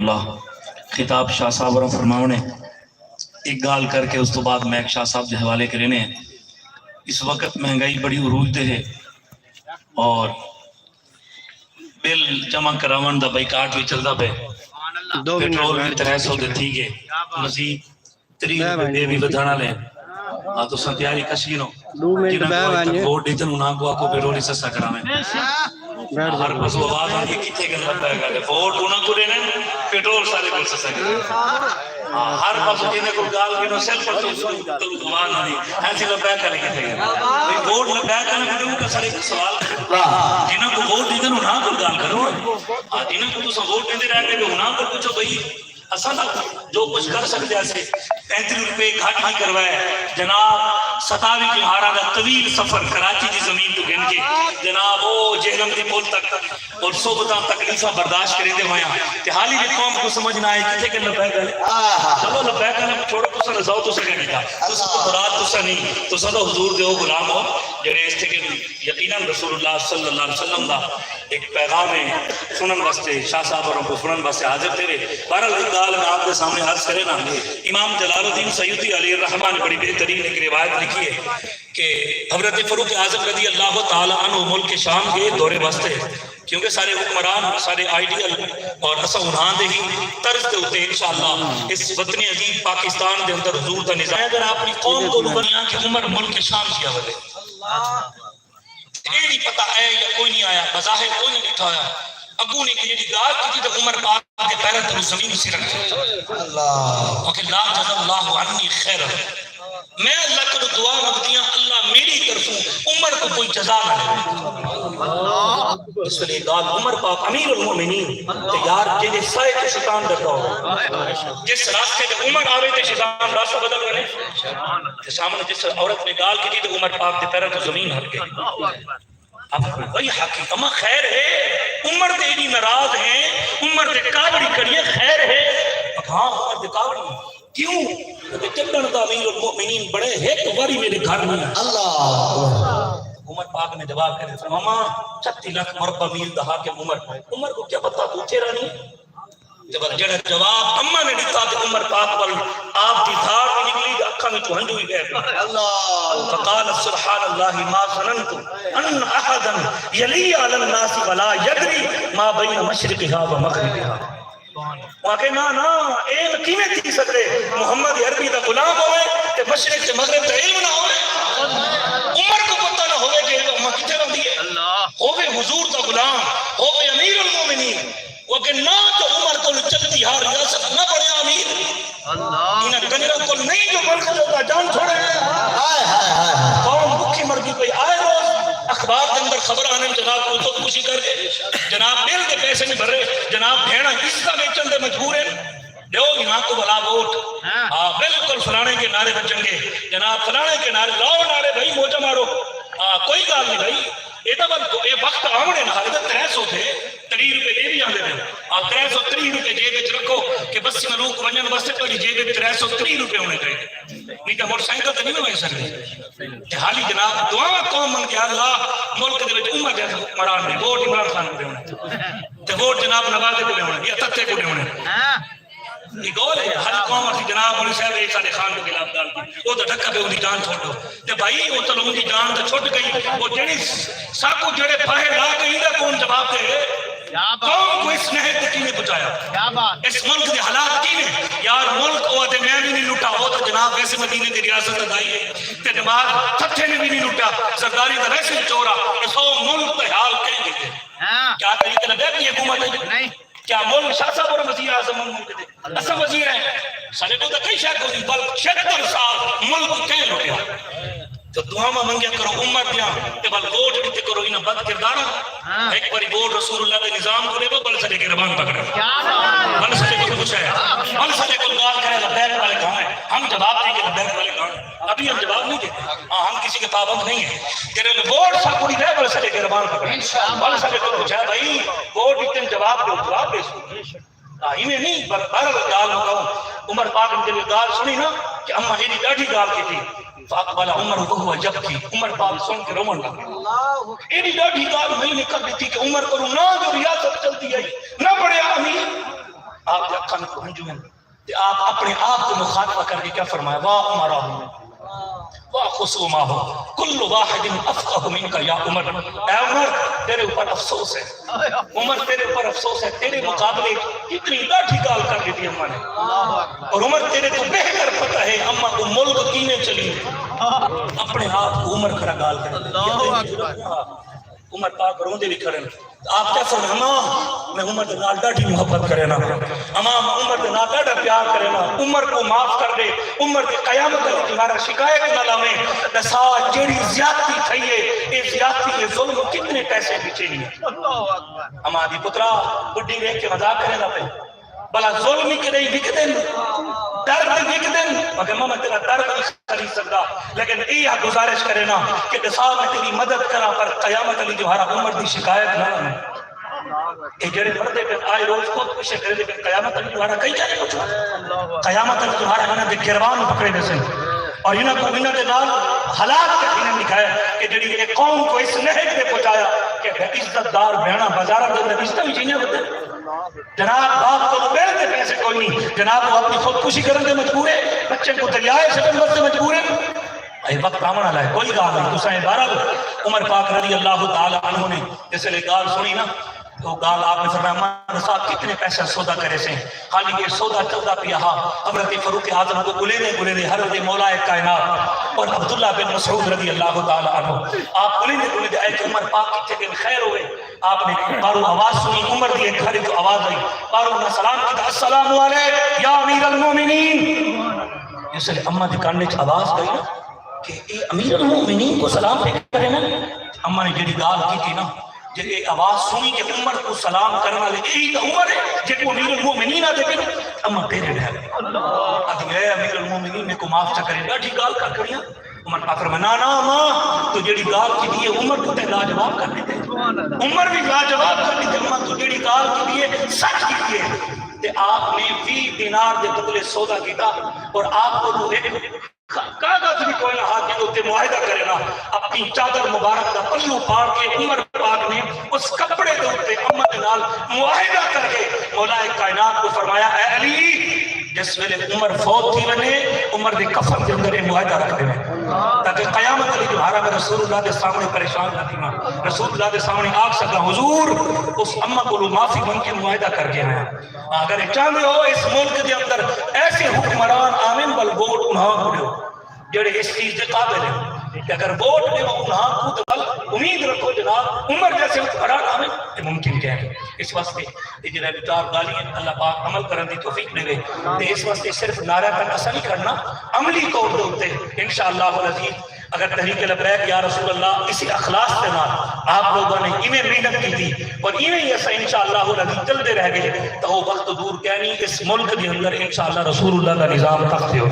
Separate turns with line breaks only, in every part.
اللہ خطاب شاہ صاحب اور فرماؤں نے ایک گال کر کے اس تو بعد میں ایک شاہ صاحب دے حوالے کرنے ہیں۔ اس وقت مہنگائی بڑی عروج دے ہے اور بل جمع کراون دا بائیکاٹ بھی چلدا پے، پیٹرول بھی 300 دے تھی گئے، مزید 30 روپے بھی بدھانا لیں تو سنتیاری کشی نو جنہاں کو آئی تک ووٹ دیتن انہاں کو آکو پیٹرول ہی سستا کرامیں۔ ہر پس وہ آواز آن کے کتے گل رہتا ہے کہ ووٹ انہاں کو دینے پیٹرول سارے کو سستا کرامیں۔ ہر پس جنہیں کو گال کے نو سیل پر تو آواز آنی ایسی لبیک کرنے کتے گئے ووٹ لبیک کرنے کتے گئے سارے کو سوال جنہاں کو ووٹ دیتن انہاں کو گال کرو جنہاں کو تو ووٹ دیتے رہنے کہ انہاں کو پوچھو بھئی اصلا جو کچھ کر سکتے ہیں 35 روپے گھاٹ ہی کروائے جناب 27 تمہارا دا طویل سفر کراچی دی زمین تو گن کے جناب وہ جہلم دی پول تک اور صوبتاں تکلیفہ برداشت کریں دے ہویا کہ حالی بھی قوم کو سمجھ نہ آئے کتے کہ لبیک گلے چلو لبیک گلے چھوڑو تو سا رضاؤ تو سا نہیں تھا تو سا کو برات تو سا نہیں تو سا تو حضور دے ہو غلام ہو جنہیں اس تھے کہ یقیناً رسول اللہ صلی اللہ علیہ وسلم دا ایک پیغام ہے سنن واسطے شاہ صاحب اور کو سنن واسطے حاضر تیرے بہرحال ایک گال میں آپ کے سامنے عرض کرے نا امام جلال الدین سیوطی علیہ الرحمہ نے بڑی بہترین ایک روایت لکھی ہے کہ حضرت فاروق اعظم رضی اللہ تعالی عنہ ملک شام کے دورے واسطے کیونکہ سارے حکمران سارے آئیڈیل اور اسا انہاں دے ہی طرز دے ہوتے انشاءاللہ اس وطن عظیم پاکستان دے اندر حضور دا نظام اگر اپنی قوم کو لبنیاں کی عمر ملک شام کیا والے یہ نہیں پتا ہے یا کوئی نہیں آیا بظاہر کوئی نہیں لکھا آیا ابو نے کہ یہ گال کی تھی تو عمر پاک کے پیرہ تر زمین سے رکھتے اللہ کہ لا جزا اللہ عنی خیر میں اللہ کو دعا مانگتی ہوں اللہ میری طرفوں عمر کو کوئی جزا نہ دے اس لئے گال عمر پاک امیر المومنین کہ یار جنہیں سائے کے شیطان ڈرتا ہو جس راستے میں عمر آوے تھے شیطان راستہ بدل گئے سامنے جس عورت نے گال کی تھی تو عمر پاک کے پیرہ تو زمین ہٹ گئی اب وہی حقیقت اما خیر ہے عمر دے بھی ناراض ہیں عمر دے کاوڑی کریے خیر ہے ہاں عمر دے کاوڑی کیوں کہ چندن دا امیر المؤمنین بڑے ایک باری میرے گھر میں اللہ عمر پاک نے جواب کرے فرماما 36 لاکھ مربع میل دہا کے عمر کو کیا پتا پوچھے رانی جڑا جواب اماں نے دیتا کہ عمر پاک پر آپ کی دھار میں نکلی اکھا میں تو ہنجو ہی گئے اللہ فقال سبحان اللہ ما ظننت ان احدا یلی علی الناس ولا یدری ما بین مشرقها و مغربها وہاں کہ نا اے کیویں تھی سکتے محمد عربی دا غلام ہوئے تے مشرق تے مغرب دا علم نہ ہوئے عمر کو پتہ نہ ہوئے کہ اماں کتے رہی ہے ہوئے حضور دا غلام ہوئے امیر المومنین وہ کہ نہ تو عمر کو چلتی ہاں ریاست نہ پڑے امیر انہیں کنجرہ کو نہیں جو ملک چلتا جان چھوڑے قوم بکھی مرگی پہ آئے روز اخبار کے اندر خبر آنے جناب کو خود خوشی کر کے جناب بیل کے پیسے نہیں بھر رہے جناب بھیڑا اس کا بیچن دے مجبور ہیں دیو یہاں کو بلا ووٹ بالکل فلانے کے نعرے بچیں گے جناب فلانے کے نعرے لاؤ نعرے بھائی موجہ مارو کوئی گال نہیں بھائی یہ وقت آمنے نہ حالت 300 تھے 30 روپے دے بھی آنے دیں آپ 330 روپے جیب وچ رکھو کہ بس میں لوگ ونجن واسطے پڑی جیب وچ 330 روپے ہونے چاہیے نہیں تو موٹر سائیکل تو نہیں بن سکتے حالی جناب دعا قوم من کے اللہ ملک دے وچ عمر دے حکمران نے ووٹ عمران خان کو دیونے تے ووٹ جناب نوازے کو دیونے یا تتے کو دیونے یہ گول ہے ہر قوم اور جناب علی صاحب ایک سارے خان کو خلاف دال کی وہ تو ڈھکا پہ ان کی جان چھوڑ دو تے بھائی وہ تو ان کی جان تو چھوٹ گئی وہ جڑی ساکو جڑے پاہے لا گئی دا کون جواب دے قوم کو اس نہر تک نے بچایا اس ملک کے حالات کی نے یار ملک وہ تے میں بھی نہیں لوٹا ہو تو جناب ویسے مدینے کی ریاست ادائی ہے تے جماعت تھٹے نے بھی نہیں لوٹا سرداری کا ویسے چورا اس ملک کا حال کہیں گے کیا طریقے لگے کہ یہ حکومت نہیں کیا ملک شاہ صاحب اور وزیر اعظم ملک دے اسا وزیر ہیں سارے کو تو کئی شاہ کو بل 76 سال ملک کہیں لوٹیا تو دعا میں منگیا کرو عمر دیا کہ بل ووٹ دیتے کرو انہیں بد کردارا ایک باری ووٹ رسول اللہ کے نظام کو لے وہ بل سڑے کے ربان پکڑے بل سڑے کو کچھ ہے بل سڑے کو گال کرے لبیک والے کہاں ہیں ہم جواب دیں گے لبیک والے کہاں ہیں ابھی ہم جواب نہیں دیتے ہم کسی کے پابند نہیں ہیں کہ ووٹ سب کوئی دے بل سڑے کے ربان پکڑے بل سڑے کو کچھ ہے بھائی ووٹ دیتے جواب دے جواب دے سو میں نہیں بہر گال مکاؤں عمر پاک نے جب گال سنی نا کہ اماں ہیری ڈاڑھی گال کی تھی فاقبالا عمر وہو جب کی عمر پاک سن کے رومن لگے ایڈی ڈاڑھی گال میں نکل دی تھی کہ عمر کروں نہ جو ریاست چلتی ہے نہ بڑے امیر آپ کے اکھان کو ہنجو ہیں آپ اپنے آپ کو مخاطبہ کر کے کیا فرمایا واہ عمرہ واہ خصومہ ہو کل واحد افقہ منک یا عمر، اے عمر تیرے اوپر افسوس ہے، عمر تیرے اوپر افسوس ہے، تیرے مقابلے کتنی لاٹھی گال کر دی تھی اماں نے، اور عمر تیرے تو بہتر پتہ ہے اماں کو ملک کینے چلی اپنے آپ کو عمر کھڑا گال کر عمر پاک روندے بھی کھڑے آپ کیا فرمایا میں عمر دے نال ڈاڈی محبت کرے نا امام عمر دے نال ڈاڈا پیار کرے نا عمر کو معاف کر دے عمر دے قیامت ہے تمہارا شکایت نہ لاویں دسا جیڑی زیادتی تھئی ہے اے زیادتی یہ ظلم کتنے پیسے پیچھے نہیں اما دی پترا بڈی دیکھ کے مذاق کرے نا پہ بلا ظلم ہی کہ نہیں وک دن درد وک دن مگر ماما تیرا درد نہیں خرید سکتا لیکن یہ گزارش کرے نا کہ دسا میں تیری مدد کرا پر قیامت علی جوہارا عمر دی شکایت نہ لانے اے جڑے مردے پہ آئے روز خود کشے کرے لیکن قیامت علی جوہارا کئی جانے کچھ قیامت علی جوہارا انہاں دے گروان پکڑے دے سن اور انہاں کو انہاں دے نال حالات کے انہاں دکھایا کہ جڑی ایک قوم کو اس نہج پہ پہنچایا کہ عزت دار بہنا بازارہ دے عزت بھی چیزیں ہوتے جناب باپ کو بیڑ دے پیسے کوئی نہیں جناب وہ اپنی خودکشی کرنے دے مجبور ہے بچے کو دریائے سکندر سے مجبور ہے اے وقت آمنا لائے کوئی گال نہیں تو سائیں بارہ عمر پاک رضی اللہ تعالی عنہ نے جیسے لے گال سنی نا تو گال آپ نے فرمایا ماں صاحب کتنے پیسے سودا کرے سے حالی یہ سودا چلدا پیا حضرت فاروق اعظم کو گلے دے حضرت مولا کائنات اور عبداللہ بن مسعود رضی اللہ تعالی عنہ آپ گلے دے اے عمر پاک کتنے دن خیر ہوئے آپ نے بارو آواز سنی عمر دی ایک گھر کو آواز آئی بارو نے سلام کیا السلام علیکم یا امیر المومنین اس لیے اماں دی کان وچ آواز گئی نا کہ اے امیر المومنین کو سلام پہ کرے نا اماں نے جڑی گال کی تھی نا جے آواز سنی کہ عمر کو سلام کرنا لے یہی تو عمر ہے جے کو امیر المومنین آ دے اما تیرے ڈھل آدھی اے امیر المومنین میں کو معاف چا کرے ڈاٹھی گال کر کریاں عمر پاک فرمایا نا ماں تو جڑی گال کی دیئے عمر کو تے لاجواب کر دیتے عمر بھی لاجواب کر دیتے ماں تو جڑی گال کی دیئے سچ کی دیئے تے آپ نے 20 دینار دے بدلے سودا کیتا اور آپ کو ایک کاغذ بھی کوئی نہ ہاتھ کے ہوتے معاہدہ کرے نا اپنی چادر مبارک دا پلو پاڑ کے عمر پاک نے اس کپڑے دے ہوتے امت نال معاہدہ کر کے مولا کائنات کو فرمایا اے علی جس ویلے عمر فوت تھی ونے عمر دے کفن دے اندر معاہدہ رکھ دے تاکہ قیامت علی جوہارا میں رسول اللہ دے سامنے پریشان نہ تھی رسول اللہ دے سامنے آگ سکا حضور اس امہ کو لو معافی بن کے معاہدہ کر کے آیا اگر چاہتے ہو اس ملک دے اندر ایسے حکمران آمین بل ووٹ انہاں کو دیو جڑے اس چیز دے قابل ہیں کہ اگر ووٹ دیو انہاں کو تو بل امید رکھو جناب عمر جیسے حکمران آمین یہ ممکن کیا ہے اس واسطے یہ جنہیں بچار گالی ہیں اللہ پاک عمل کرن دی توفیق دے گئے اس واسطے صرف نعرہ تک اثر نہیں کرنا عملی طور دے انشاءاللہ العزیز اگر تحریک لبیک یا رسول اللہ اسی اخلاص سے نہ آپ لوگوں نے ایمیں محنت کی تھی اور ایمیں ہی ایسا انشاءاللہ العزیز چلتے رہ گئے تو وہ وقت دور کیا نہیں اس ملک کے اندر انشاءاللہ رسول اللہ کا نظام تختے ہو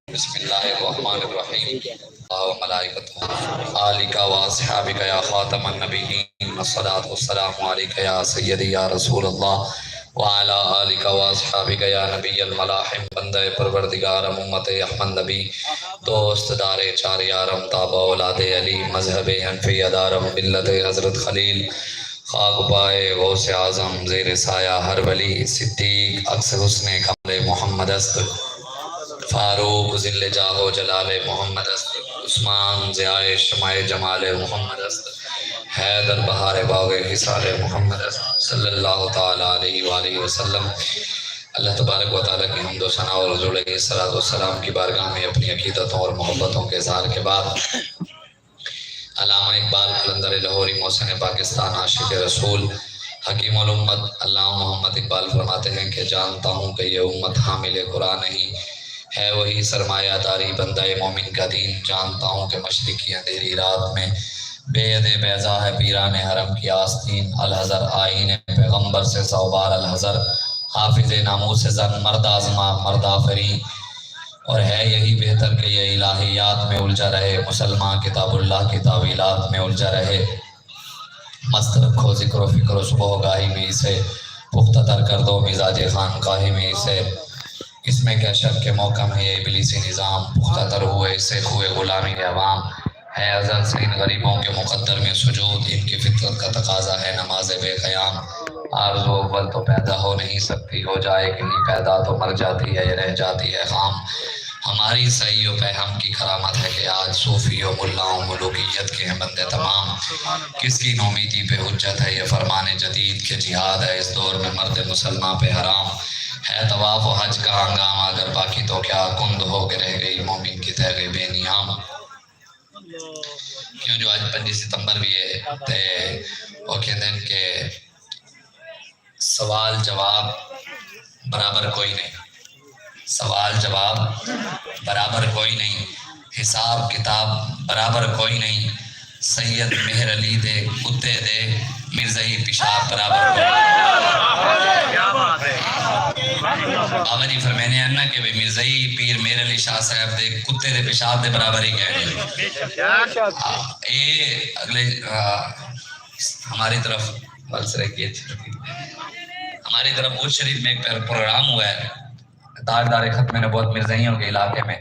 بسم اللہ الرحمن الرحیم آلک و اصحابک یا خاتم النبیین الصلاة والسلام علیک یا سیدی یا رسول اللہ وعلا آلک و اصحابک یا نبی الملاحم بندہ پروردگار امت احمد نبی دوست دار چار یارم تابع اولاد علی مذہب حنفی دارم ملت حضرت خلیل خاک پائے غوث اعظم زیر سایہ ہر ولی صدیق اکس حسن کمل محمد است فاروق ذل جاہ جلال محمد است عثمان ضیاء شمع جمال محمد است حیدر بہار باغ حصار محمد است صلی اللہ تعالی علیہ وآلہ وسلم اللہ تبارک و تعالیٰ کی حمد و ثنا اور حضور علیہ السلام کی بارگاہ میں اپنی عقیدتوں اور محبتوں کے اظہار کے بعد علامہ اقبال قلندر لاہوری محسن پاکستان عاشق رسول حکیم الامت علامہ محمد اقبال فرماتے ہیں کہ جانتا ہوں کہ یہ امت حامل قرآن نہیں ہے، وہی سرمایہ داری بندہ مومن کا دین، جانتا ہوں کہ مشرقی اندھیری رات میں بے اد بیضا ہے پیران حرم کی آستین، الحضر آئین پیغمبر سے سوبار الحضر، حافظ ناموس زن مرد آزما مرد آفرین، اور ہے یہی بہتر کہ یہ الہیات میں الجھا رہے، مسلمان کتاب اللہ کی تعویلات میں الجھا رہے، مست رکھو ذکر و فکر و صبح گاہی میں اسے، پختہ تر کر دو مزاج خانقاہی میں اسے، اس میں کیا شک کے موقع میں یہ ابلیسی نظام، پختہ تر ہوئے اس سے کوئے غلامی عوام، ہے ازل سے ان غریبوں کے مقدر میں سجود، ان کی فطرت کا تقاضا ہے نماز بے قیام، آرزو اول تو پیدا ہو نہیں سکتی، ہو جائے کہ نہیں پیدا تو مر جاتی ہے، یہ رہ جاتی ہے خام، ہماری صحیح و پہم کی کرامت ہے کہ آج صوفی و ملاؤں ملوکیت کے ہیں بندے تمام، کس کی نومیدی پہ حجت ہے یہ فرمان جدید کہ جہاد ہے اس دور میں مرد مسلمان پہ حرام، ہے طواف و حج کا ہنگامہ اگر باقی تو کیا کند ہو کے رہ گئی مومن کی تہگے بے نیام، کیوں جو آج 25 ستمبر بھی ہے تے وہ کہتے ہیں کہ سوال جواب برابر کوئی نہیں، سوال جواب برابر کوئی نہیں، حساب کتاب برابر کوئی نہیں، سید مہر علی دے کتے دے مرزائی پیشاب برابر کوئی نہیں، بابا جی فرمینے ہیں نا کہ مرزائی پیر مہر علی شاہ صاحب دے کتے دے پیشاب دے برابر ہی کہنے، اے اگلے ہماری طرف ہماری طرف بود شریف میں ایک پروگرام ہوا ہے تاجدار ختم نبوت مرزائیوں کے علاقے میں،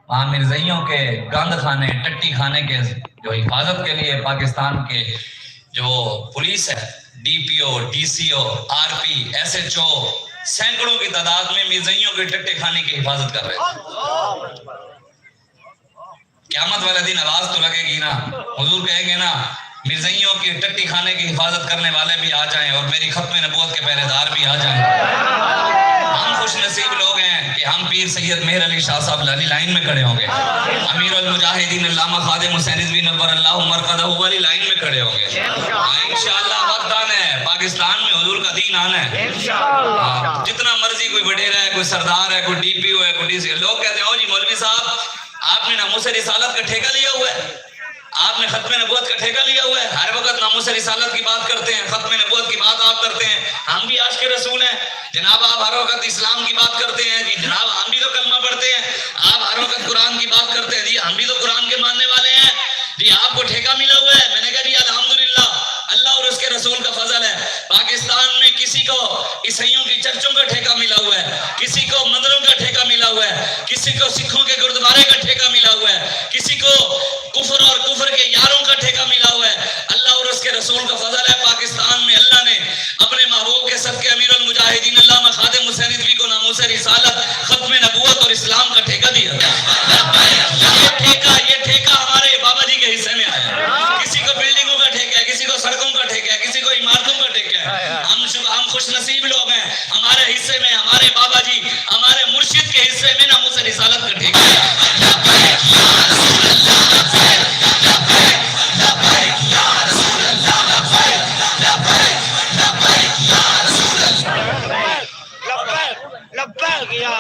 وہاں مرزائیوں کے گند خانے ٹٹی خانے کے جو حفاظت کے لیے پاکستان کے جو پولیس ہے، D P O D C O R P S H O سینکڑوں کی تعداد میں مرزائیوں کے ٹٹی خانے کی حفاظت کر رہے تھے، قیامت والا دن آواز تو لگے گی نا، حضور کہیں گے نا مرزائیوں کی ٹٹی خانے کی حفاظت کرنے والے بھی آ جائیں اور میری ختم نبوت کے پہرے دار بھی آ جائیں، ہم خوش نصیب لوگ ہیں کہ ہم پیر سید مہر علی شاہ صاحب لالی لائن میں کھڑے ہوں گے، امیر المجاہدین علامہ خادم حسین رضوی نور اللہ مرقدہ والی لائن میں کھڑے ہوں گے، انشاءاللہ وقت آنا ہے، پاکستان میں حضور کا دین آنا ہے، جتنا مرضی کوئی وڈیرا ہے، کوئی سردار ہے، کوئی ڈی پی او ہے، کوئی ڈی سی، لوگ کہتے ہیں او جی مولوی صاحب آپ نے ناموس رسالت کا ٹھیکہ لیا ہوا ہے، آپ نے ختم نبوت کا ٹھیکہ لیا ہوا ہے، ہر وقت ناموس رسالت کی بات کرتے ہیں، ختم نبوت کی بات آپ کرتے ہیں، ہم بھی عاشق رسول ہیں جناب، آپ ہر وقت اسلام کی بات کرتے ہیں جی جناب، ہم بھی تو کلمہ پڑھتے ہیں، آپ ہر وقت قرآن کی بات کرتے ہیں جی ہم بھی تو قرآن کے ماننے والے ہیں جی، آپ کو ٹھیکہ ملا ہوا ہے، میں نے کہا جی الحمدللہ اللہ اور اس کے رسول کا فضل ہے، پاکستان میں کسی کو عیسائیوں کی چرچوں کا ٹھیکہ ملا ہوا ہے، کسی کو مندروں کا ٹھیکہ ملا ہوا ہے، کسی کو سکھوں کے گردوارے کا ٹھیکہ ملا ہوا ہے، کسی کو کفر اور کفر کے یاروں کا ٹھیکہ ملا ہوا ہے، اللہ اور اس کے رسول کا فضل ہے، پاکستان میں اللہ نے اپنے محبوب کے صدقے امیر المجاہدین علامہ خادم حسین رضوی کو ناموس رسالت ختم نبوت اور اسلام کا ٹھیکہ دیا، یہ ٹھیکہ ہمارے بابا جی کے حصے میں آیا، کسی کو بلڈنگوں کا ٹھیکہ ہے، کسی کو سڑکوں کا ٹھیکہ ہے، کسی کو عمارتوں کا ٹھیکہ ہے، ہم خوش نصیب لوگ ہیں، ہمارے حصے میں ہمارے بابا جی ہمارے مرشد کے حصے میں ناموس رسالت کا ٹھیکہ ہے،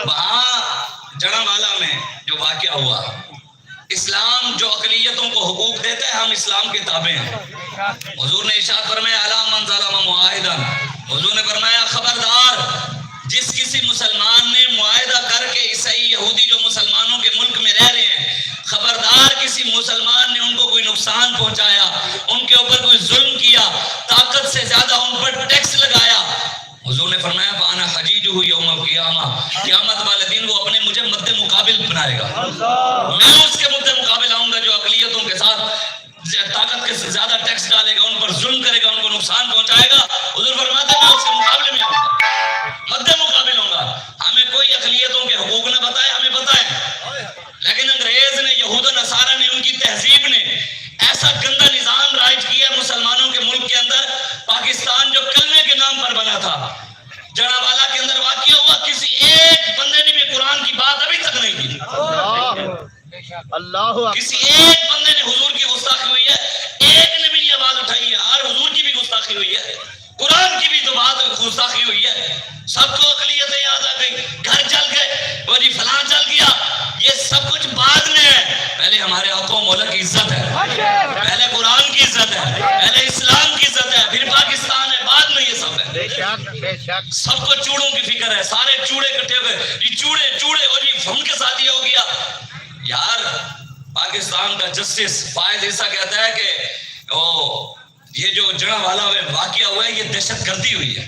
وہاں جڑاوالا میں جو واقعہ ہوا، اسلام جو اقلیتوں کو حقوق دیتا ہے ہم اسلام کے تابع ہیں، حضور نے ارشاد فرمایا الا من ظلم معاہدا، حضور نے فرمایا خبردار جس کسی مسلمان نے معاہدہ کر کے عیسائی یہودی جو مسلمانوں کے ملک میں رہ رہے ہیں، خبردار کسی مسلمان نے ان کو کوئی نقصان پہنچایا، ان کے اوپر کوئی ظلم کیا، طاقت سے زیادہ ان پر ٹیکس لگایا، حضور نے فرمایا فانا حجیجہ یوم القیامہ، قیامت والے دن وہ اپنے مجھے مد مقابل بنائے گا، میں اس کے مد مقابل آؤں گا جو اقلیتوں کے ساتھ طاقت کے زیادہ ٹیکس ڈالے گا، ان پر ظلم کرے گا، ان کو نقصان پہنچائے گا، حضور فرماتے ہیں میں اس کے مقابلے میں آؤں گا، مد مقابل ہوں گا، ہمیں کوئی اقلیتوں کے حقوق نہ بتائے، ہمیں بتائیں، لیکن انگریز نے یہود و نصارہ نے ان کی تہذیب نے ایسا گندا نظام رائج کیا مسلمانوں کے ملک کے اندر، پاکستان جو کلمے کے نام پر بنا تھا، جڑاوالا کے اندر واقع ہوا، کسی ایک بندے نے بھی قرآن کی بات ابھی تک نہیں کی، کسی ایک بندے نے حضور کی گستاخی ہوئی ہے، ایک نے بھی نہیں آواز اٹھائی ہے، اور حضور کی بھی گستاخی ہوئی ہے، قرآن کی بھی تو بات گستاخی ہوئی ہے. سب کو اقلیتیں یاد آ گئی, گھر چل گئے, وہ جی فلاں چل گیا. یہ سب کچھ بعد میں ہے. پہلے ہمارے آقا و مولا کی عزت ہے, پہلے قرآن کی عزت ہے, پہلے اسلام کی عزت ہے, پھر پاکستان ہے, بعد میں یہ سب ہے.
بے شک بے شک.
سب کو چوڑوں کی فکر ہے, سارے چوڑے کٹھے ہوئے, یہ چوڑے اور یہ ان کے ساتھ یہ ہو گیا. یار پاکستان کا جسٹس فائز عیسیٰ کہتا ہے کہ یہ جو جڑا والا واقعہ ہوا ہے یہ دہشت گردی ہوئی ہے.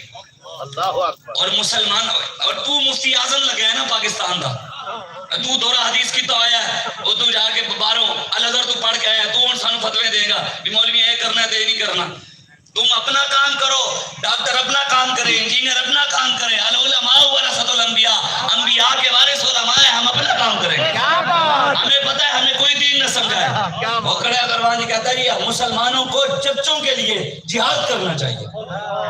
اللہ اکبر.
اور مسلمان, اور تو مفتی اعظم لگا ہے نا پاکستان دا, تو دورہ حدیث کی تو آیا ہے, وہ تو جا کے باروں الازہر تو پڑھ کے آیا ہے, تو ان سانو فتوے دے گا کہ مولوی یہ کرنا ہے تو یہ نہیں کرنا. تم اپنا کام کرو, ڈاکٹر اپنا کام کرے, انجینئر اپنا کام کرے, العلماء ورثۃ الانبیاء, انبیاء کے وارث علماء ہیں, ہم اپنا کام کریں. ہمیں پتہ ہے ہمیں کوئی دین نہ سمجھائے. وہ کھڑے اگروان جی کہتا ہے یہ مسلمانوں کو چچوں کے لیے جہاد کرنا چاہیے.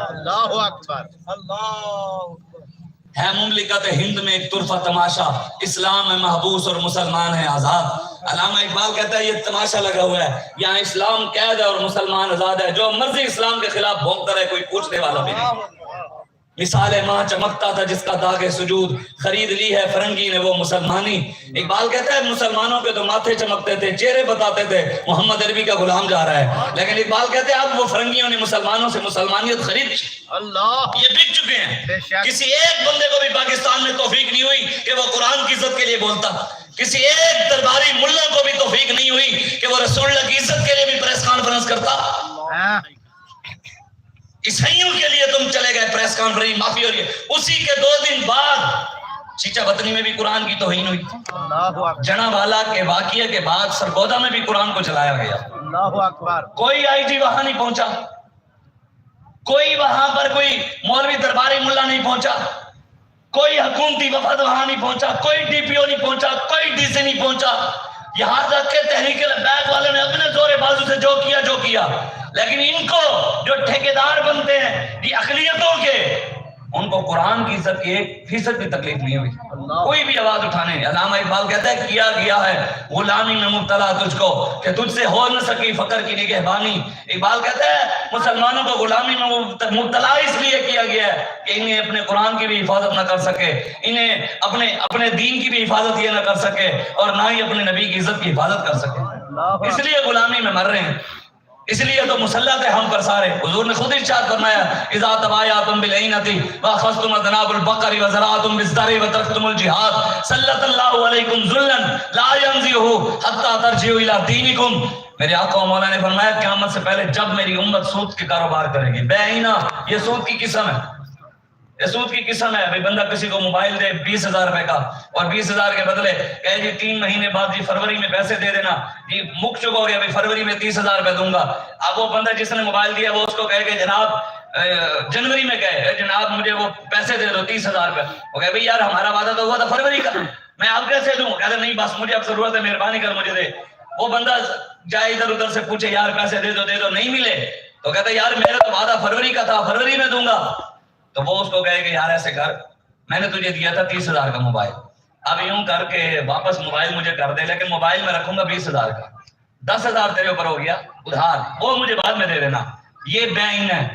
اللہ اکبر. اللہ
ہے مملکت ہند میں ایک طرفہ تماشا, اسلام ہے محبوس اور مسلمان ہے آزاد. علامہ اقبال کہتا ہے یہ تماشا لگا ہوا ہے, یہاں اسلام قید ہے اور مسلمان آزاد ہے, جو مرضی اسلام کے خلاف بھونکتا رہے, کوئی پوچھنے والا بھی نہیں. مثال ماں چمکتا تھا جس کا داغ سجود, خرید لی ہے فرنگی نے وہ مسلمانی. اقبال کہتا ہے مسلمانوں کے تو ماتھے چمکتے تھے, چہرے بتاتے تھے محمد عربی کا غلام جا رہا ہے, لیکن اقبال کہتے ہیں اب وہ فرنگیوں نے مسلمانوں سے مسلمانیت خرید,
اللہ
یہ بک چکے ہیں. کسی ایک بندے کو بھی پاکستان میں توفیق نہیں ہوئی کہ وہ قرآن کی عزت کے لیے بولتا, کسی ایک درباری ملا کو بھی توفیق نہیں ہوئی کہ وہ رسول اللہ کی عزت کے لیے بھی پریس کانفرنس کرتا. عیسائیوں کے لیے تم چلے گئے پریس کانفرنس, معافی ہو رہی ہے. اسی کے 2 دن بعد چیچا بطنی میں بھی قرآن کی توہین ہوئی, جنا والا کے واقعے کے بعد سرگودا میں بھی قرآن کو چلایا گیا.
اللہ اکبر.
کوئی آئی جی وہاں نہیں پہنچا, کوئی وہاں پر کوئی مولوی درباری ملا نہیں پہنچا, کوئی حکومتی وفد وہاں نہیں پہنچا, کوئی ڈی پی او نہیں پہنچا, کوئی ڈی سی نہیں پہنچا. یہاں تک کہ تحریک لبیک والے نے اپنے زور بازو سے جو کیا, لیکن ان کو جو ٹھیکیدار بنتے ہیں یہ اقلیتوں کے, ان کو قرآن کی عزت کی 1% بھی تکلیف نہیں ہوئی, کوئی بھی آواز اٹھانے. علامہ اقبال کہتا ہے کیا گیا ہے غلامی میں مبتلا تجھ کو کہ تجھ سے ہو نہ سکی فقر کی نگہبانی. اقبال کہتا ہے مسلمانوں کو غلامی میں مبتلا اس لیے کیا گیا ہے کہ انہیں اپنے قرآن کی بھی حفاظت نہ کر سکے, انہیں اپنے دین کی بھی حفاظت یہ نہ کر سکے, اور نہ ہی اپنے نبی کی عزت کی حفاظت کر سکے, اس لیے غلامی میں مر رہے ہیں. اس لیے تو مسلط ہے ہم پر سارے. حضور نے خود ارشاد فرمایا اذا تبایعتم بالعینۃ واخذتم اذناب البقر وزرعتم بالزرع وترکتم الجہاد سلط اللہ علیکم ذلا لا ينزعه حتى ترجعوا الى دینکم. میرے آقا و مولا نے فرمایا قیامت سے پہلے جب میری امت سود کے کاروبار کرے گی, بے عینہ, یہ سود کی قسم ہے, یہ سود کی قسم ہے. بھئی بندہ کسی کو موبائل دے 20,000 روپے کا, اور 20,000 کے بدلے کہے جی 3 مہینے بعد جی فروری میں پیسے دے دینا, جی مک چکا ہو گیا بھئی فروری میں 30,000 روپے دوں گا. اب وہ بندہ جس نے موبائل دیا وہ اس کو کہے کہ جناب جنوری میں کہے جناب مجھے وہ پیسے دے دو 30,000 روپے. وہ کہے بھئی یار ہمارا وعدہ تو ہوا تھا فروری کا, میں اب کیسے دوں؟ کہتے نہیں بس مجھے اب ضرورت ہے, مہربانی کر مجھے دے. وہ بندہ جائے ادھر ادھر سے پوچھے یار پیسے دے دو, نہیں ملے تو کہتا یار میرا تو وعدہ فروری کا تھا, فروری میں دوں گا. تو وہ اس کو کہے کہ یار ایسے کر, میں نے تجھے دیا تھا 30,000 کا موبائل, اب یوں کر کے واپس موبائل مجھے کر دے, لیکن موبائل میں رکھوں گا 20,000 کا, 10,000 تیرے اوپر ہو گیا ادھار, وہ مجھے بعد میں دے دینا. یہ بے عین ہے,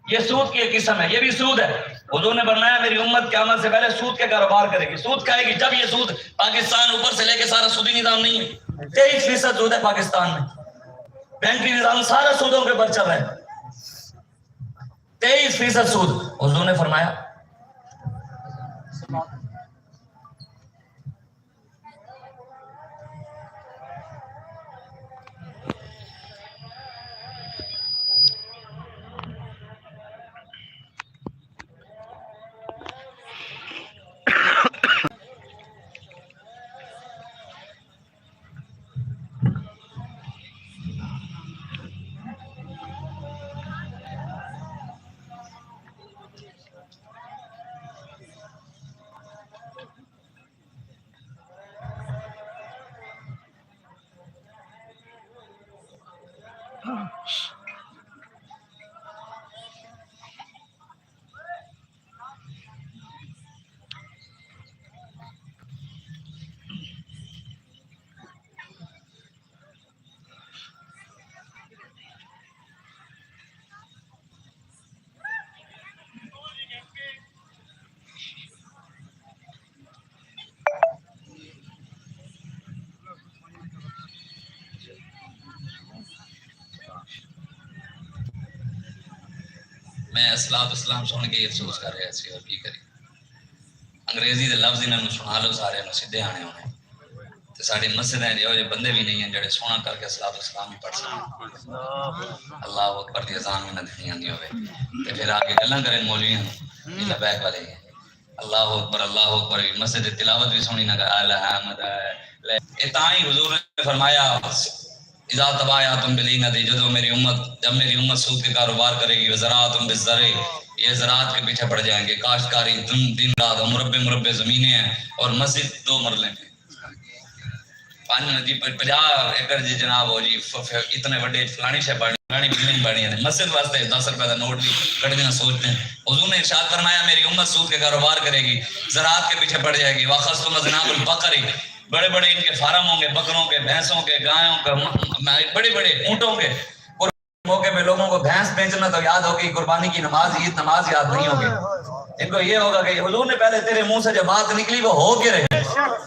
یہ سود کی ایک قسم ہے, یہ بھی سود ہے. حضور نے فرمایا میری امت قیامت سے پہلے سود کے کاروبار کرے گی. سود کھائے گی جب یہ سود پاکستان اوپر سے لے کے سارا سودی نظام نہیں ہے, 23% سود ہے پاکستان میں, بینکی نظام سارا سودوں کے اوپر چل رہا ہے, 23% سود. حضور نے فرمایا الصلوۃ والسلام سن کے افسوس کر رہے سی اور کی کری انگریزی دے لفظ انہاں نوں سنا لو سارے نوں سیدھے آنے ہونے تے ساڈی مسجد ہیں جو بندے بھی نہیں ہیں جڑے سونا کر کے الصلوۃ والسلام پڑھ سکن اللہ اکبر دی اذان میں نہ دینی آندی ہوے تے پھر آگے گلاں کرن مولویاں یہ لبیک والے اللہ اکبر مسجد تلاوت بھی سونی نہ کر الحمد للہ تاں ہی حضور نے فرمایا اذا تبایعتم بالعینۃ جب میری امت سود کے کاروبار کرے گی وزراعتم بالزرع یہ زراعت کے پیچھے پڑ جائیں گے کاشتکاری دن رات مربع زمینیں ہیں اور مسجد 2 مرلے میں 50 ایکڑ جی جناب ہو جی اتنے بڑے فلانی شے پانی بلڈنگ بنی ہے مسجد واسطے 10 روپے کا نوٹ بھی کٹنا سوچتے ہیں حضور نے ارشاد فرمایا میری امت سود کے کاروبار کرے گی زراعت کے پیچھے پڑ جائے گی واخذتم اذناب البقر بڑے بڑے ان کے فارم ہوں گے بکروں کے بھینسوں کے گایوں کے بڑے بڑے اونٹوں کے موقع پہ لوگوں کو بھینس بیچنا تو یاد ہوگی قربانی کی نماز عید نماز یاد نہیں ہوگی ان کو یہ ہوگا کہ حضور نے پہلے تیرے منہ سے جو بات نکلی وہ ہو کے رہے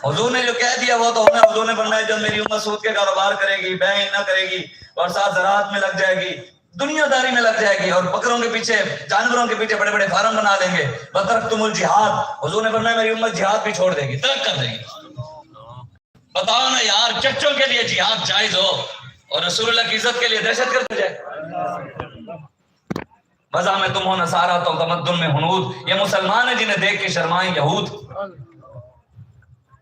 حضور نے جو کہہ دیا وہ تو ہونا حضور نے فرمایا جب میری امت سود کے کاروبار کرے گی بیع نہ کرے گی اور ساتھ زراعت میں لگ جائے گی دنیا داری میں لگ جائے گی اور بکروں کے پیچھے جانوروں کے پیچھے بڑے بڑے فارم بنا لیں گے وترکتم الجہاد حضور نے فرمایا میری امت جہاد بھی چھوڑ دے گی ترک کر دے گی بتاؤ نا یار چچوں کے لیے جہاد جائز ہو اور رسول اللہ کی عزت کے لیے دہشت گرد ہو جائے مزہ میں تم ہو نصارہ تو تمدن میں ہنود یہ مسلمان ہیں جنہیں دیکھ کے شرمائیں یہود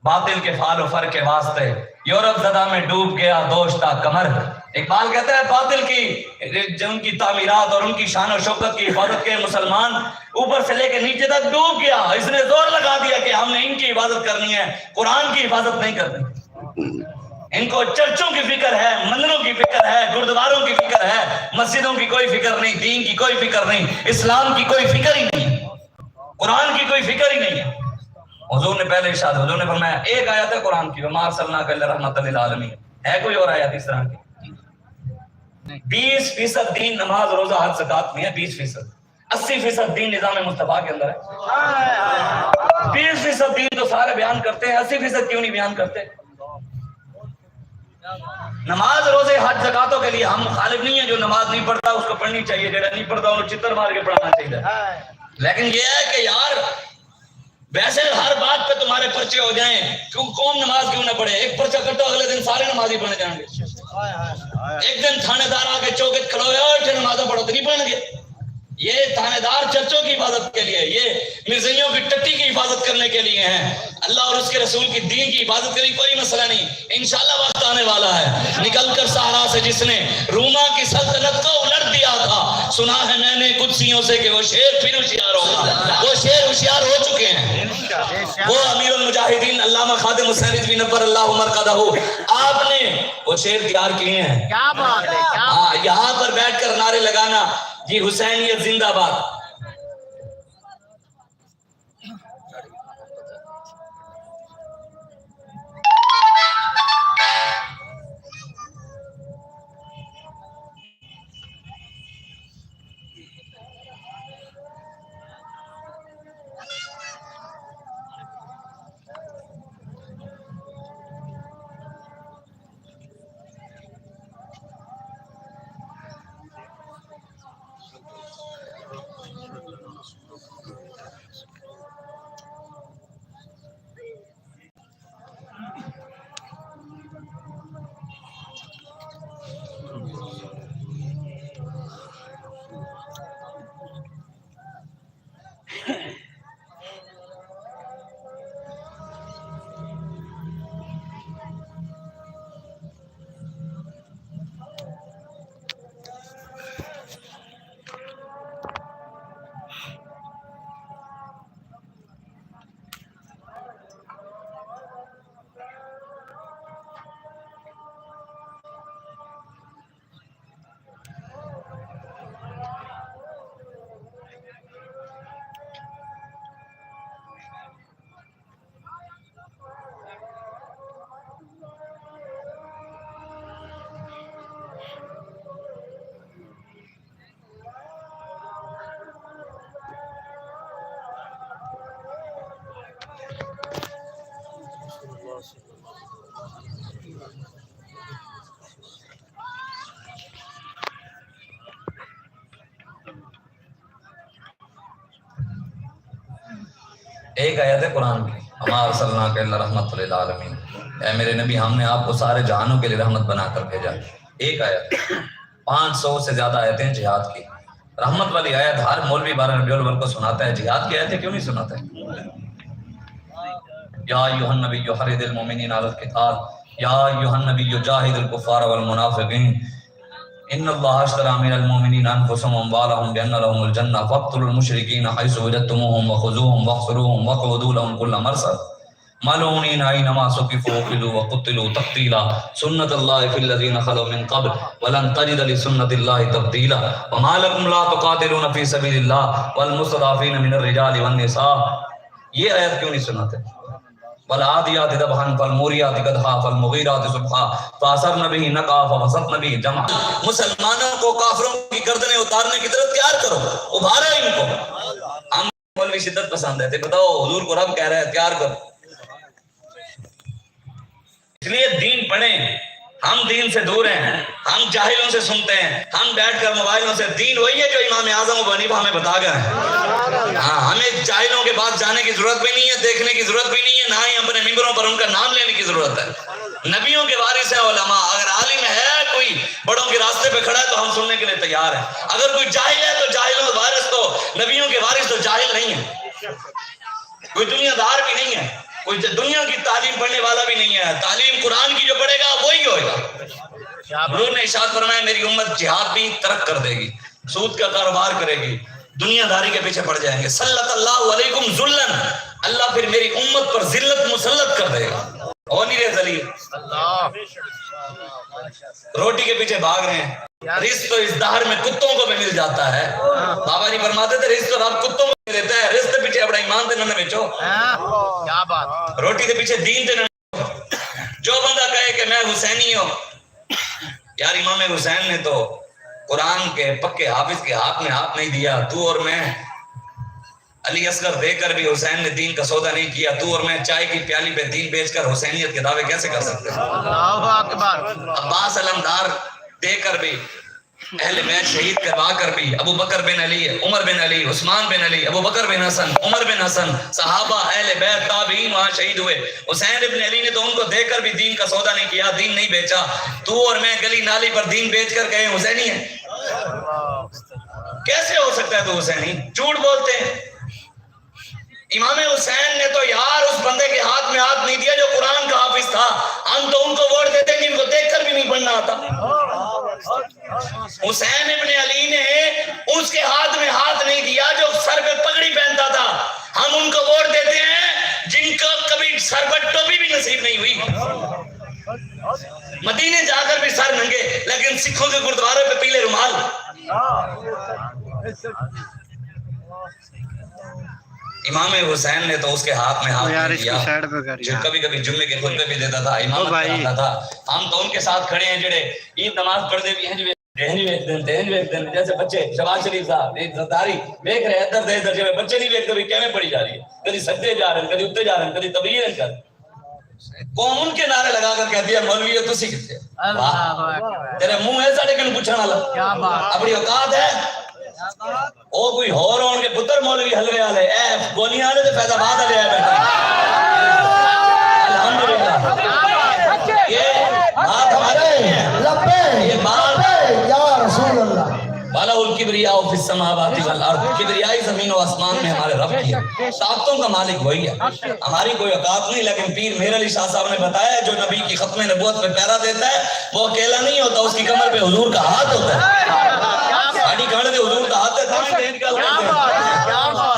باطل کے فعل و فر کے واسطے یورپ زدہ میں ڈوب گیا دوشتا کمر اقبال کہتا ہے باطل کی ان کی تعمیرات اور ان کی شان و شوکت کی حفاظت کے مسلمان اوپر سے لے کے نیچے تک ڈوب گیا اس نے زور لگا دیا کہ ہم نے ان کی حفاظت کرنی ہے قرآن کی حفاظت نہیں کرنی ان کو چرچوں کی فکر ہے مندروں کی فکر ہے گردواروں کی فکر ہے مسجدوں کی کوئی فکر نہیں دین کی کوئی فکر نہیں اسلام کی کوئی فکر ہی نہیں قرآن کی کوئی فکر ہی نہیں ہے حضور نے پہلے ارشاد حضور نے فرمایا ایک آیت ہے قرآن کی وما ارسلناک الا رحمۃ للعالمین ہے کوئی اور آیت اس طرح کی 20% دین نماز روزہ حج زکات میں ہے 20% 80% دین نظام مصطفیٰ کے اندر ہے 20% دین تو سارے بیان کرتے ہیں 80% کیوں نہیں بیان کرتے نماز روزے حج زکاتوں کے لیے ہم مخالف نہیں ہیں جو نماز نہیں پڑھتا اس کو پڑھنی چاہیے جو نہیں پڑھتا انہوں چتر مار کے پڑھانا چاہیے لیکن یہ ہے کہ یار ویسے ہر بات پہ تمہارے پرچے ہو جائیں کیوں قوم نماز کیوں نہ پڑھے ایک پرچہ کٹو اگلے دن سارے نمازی بن جائیں گے ایک دن تھانے دار آ کے چوکے کھڑو ہو نمازیں پڑھو تو نہیں پڑھیں گے یہ تھانے دار چرچوں کی حفاظت کے لیے یہ مرزائیوں کی ٹٹی کی حفاظت کرنے کے لیے ہیں اللہ اور اس کے رسول کی دین کی حفاظت کرنے کوئی مسئلہ نہیں انشاءاللہ وقت آنے والا ہے نکل کر صحرا سے جس نے روما کی سلطنت کو الٹ دیا تھا سنا ہے میں نے قدسیوں سے کہ وہ شیر پھر ہوشیار ہوگا وہ شیر ہوشیار ہو چکے ہیں وہ امیر المجاہدین علامہ خادم حسین بن نبر اللہ مرقدہ آپ نے وہ شیر تیار کیے ہیں
کیا بات ہے
ہاں یہاں پر بیٹھ کر نعرے لگانا جی حسینیت زندہ باد ایک آیت ہے قرآن کی، وما ارسلناک الا رحمۃ للعالمین، اے میرے نبی ہم نے آپ کو سارے جہانوں کے لیے رحمت بنا کر بھیجا. ایک آیت، 500 سے زیادہ آیتیں جہاد کی. رحمت والی آیت ہر مولوی 12 ربیع الاول کو سناتا ہے، جہاد کی آیتیں کیوں نہیں سناتا ہے؟ یا ایھا النبی حرض المؤمنین علی القتال یا ایھا النبی جاہد الکفار والمنافقین ان اللہ اشتری من المؤمنین انفسهم واموالهم بان لهم الجنہ فاقتلوا المشرکین حیث وجدتموهم وخذوهم واحصروهم واقعدوا لهم كل مرصد ملعونین اینما ثقفوا وخذوا وقتلوا تقتیلا سنت اللہ فی الذین خلوا من قبل ولن تجد لسنت اللہ تبدیلا وما لکم لا تقاتلون فی سبیل اللہ والمستضعفین من الرجال والنساء. یہ آیت کیوں نہیں سناتے؟ والعادیات ضبحا فالموریات قدحا فالمغیرات صبحا فاثرن به نقعا فوسطن به جمعا. مسلمانوں کو کافروں کی گردنیں اتارنے کی طرف تیار کرو، ابھارو ان کو. ہم مولوی شدت پسند ہے، بتاؤ حضور کو رب کہہ رہا ہے تیار کرو. اس لیے دین پڑھیں. ہم دین سے دور ہیں، ہم جاہلوں سے سنتے ہیں، ہم بیٹھ کر موبائلوں سے. دین وہی ہے جو امام اعظم ابو حنیفہ ہمیں بتا گئے ہیں. ہاں، ہمیں جاہلوں کے پاس جانے کی ضرورت بھی نہیں ہے، دیکھنے کی ضرورت بھی نہیں ہے، نہ ہی اپنے ممبروں پر ان کا نام لینے کی ضرورت ہے. نبیوں کے وارث ہیں علماء. اگر عالم ہے کوئی بڑوں کے راستے پہ کھڑا ہے تو ہم سننے کے لیے تیار ہیں. اگر کوئی جاہل ہے تو جاہلوں وارث تو نبیوں کے وارث تو جاہل نہیں ہے. کوئی دنیا دار بھی نہیں ہے، کوئی دنیا کی تعلیم پڑھنے والا بھی نہیں ہے. تعلیم قرآن کی جو پڑھے گا وہی ہوئے گا. حضور نے ارشاد فرمایا میری امت جہاد بھی ترک کر دے گی، سود کا کاروبار کرے گی، دنیا داری کے پیچھے پڑ جائیں گے. سلط اللہ علیکم ذلن، اللہ پھر میری امت پر ذلت مسلط کر دے گا. اور نہیں رہے ذلیل، روٹی کے پیچھے بھاگ رہے ہیں. رزق تو اس دہر میں کتوں کو بھی مل جاتا ہے. بابا جی فرماتے تھے رزق تو رب کتوں کو دیتا ہے. رزق کے پیچھے اپنا ایمان تے نہ بیچو،
کیا بات.
روٹی کے پیچھے دین تے نہ بیچو. جو بندہ کہے کہ میں حسینی ہوں، یار امام حسین نے تو قرآن کے پکے حافظ کے ہاتھ میں ہاتھ نہیں دیا. تو اور میں علی اصغر دے کر بھی حسین نے دین کا سودا نہیں کیا. تو اور میں چائے کی پیالی پہ دین بیچ کر حسینیت کے دعوے کیسے کر سکتے ہیں؟
اللہ اکبر.
عباس علمدار دے کر بھی، اہل بیت شہید کروا کر بھی، ابو بکر بن علی، عمر بن علی، عثمان بن علی، ابو بکر بن حسن، عمر بن حسن، صحابہ اہل بیت تابعین وہاں شہید ہوئے. حسین ابن علی نے تو ان کو دے کر بھی دین کا سودا نہیں کیا، دین نہیں بیچا. تو اور میں گلی نالی پر دین بیچ کر کہیں حسینی ہے؟ کیسے ہو سکتا ہے تو حسینی؟ جھوٹ بولتے ہیں. امام حسین نے تو یار اس بندے کے ہاتھ میں ہاتھ نہیں دیا جو قرآن کا حافظ تھا. ہم تو ان کو ووٹ دیتے ہیں جن کو دیکھ کر بھی نہیں پڑھنا آتا. حسین ابن علی نے اس کے ہاتھ میں ہاتھ نہیں دیا جو سر پہ پگڑی پہنتا تھا. ہم ان کو ووٹ دیتے ہیں جن کو کبھی سر پر ٹوپی بھی نصیب نہیں ہوئی. مدینے جا کر بھی سر ننگے، لیکن سکھوں کے گردوارے پہ پیلے رومال. امام حسین نے تو اس کے ہاتھ میں ہاتھ نہیں دیا جو کبھی کبھی جمعے کے خطبے بھی دیتا تھا، امامت کراتا تھا. ہم تو ان کے ساتھ کھڑے ہیں جڑے عید نماز پڑھتے بھی ہیں جیسے بچے. شباز شریف صاحب ایک زرداری دیکھ رہے ادھر دے ادھر جب بچے نہیں دیکھتے بھی کیویں پڑھی جا رہی ہے. کبھی سجدے جا رہے ہیں، کبھی اتنے جا رہے ہیں، کبھی تبلیغ کر. قوم ان کے نعرے لگا کر کہتی ہے مولوی ہے تسی کتے تیرے منہ ہے ساڈے کن پوچھن والا؟ اپنی اوقات ہے؟ او کوئی ہور ہون کے پتر مولوی حلوے والے اے گولیاں والے تے فیض آباد والے آئے بیٹھے. الحمدللہ یہ بات ہمارے ہیں، یہ بات
یا رسول اللہ.
والا الکبریاء فی السماوات والارض، کبریائی زمین و آسمان میں ہمارے رب کی ہے. طاقتوں کا مالک وہی ہے، ہماری کوئی اوقات نہیں. لیکن پیر مہر علی شاہ صاحب نے بتایا جو نبی کی ختم نبوت پہ پیرا دیتا ہے وہ اکیلا نہیں ہوتا، اس کی کمر پہ حضور کا ہاتھ ہوتا ہے. ساڑی کھڑے دے حضور کا ہاتھ ہے،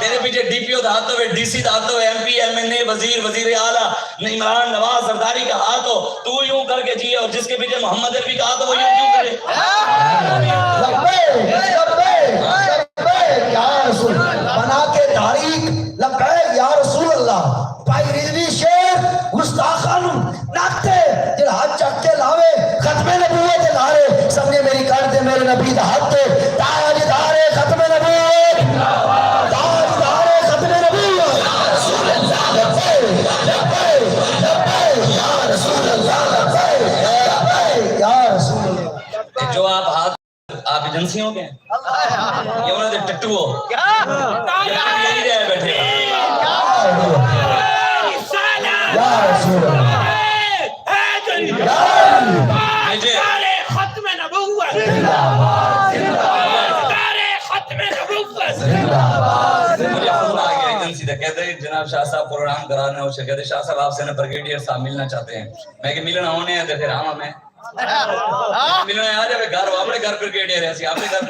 تیرے پیچھے ڈی پی او دا ہاتھ ہوئے، ڈی سی دا ہاتھ ہوئے، ایم پی ایم این اے وزیر وزیر اعلیٰ عمران نواز سرداری کا ہاتھ ہو، تو یوں کر کے جیے. اور جس کے پیچھے محمد عربی کا ہاتھ ہو وہ یوں کیوں کرے؟
یا رسول بنا کے تاریخ لبیک یا رسول اللہ. بھائی رضوی شیر گستاخان ناکتے جل ہاتھ چک کے لاوے ختم نبوت لارے سمجھے میری کر دے میرے نبی دا ہاتھ تاج دارے ختم نبوت، تاج دارے ختم نبوت. یا رسول اللہ لبیک یا رسول اللہ.
جو آپ ہاتھ آپ ایجنسیوں کے ہیں، یہ انہوں نے ٹٹو ہو یہی رہے بیٹھے. تھے, کہتے ہیں جناب شاہ صاحب پروگرام کرانے ہو سے کہتے شاہ صاحب آپ سے بریگیڈیئر صاحب ملنا چاہتے ہیں. میں کہ ملنا ہونے ہیں تو پھر ہم ہمیں ملنا آ جائے گھر اپنے گھر بریگیڈیئر ہے اپنے گھر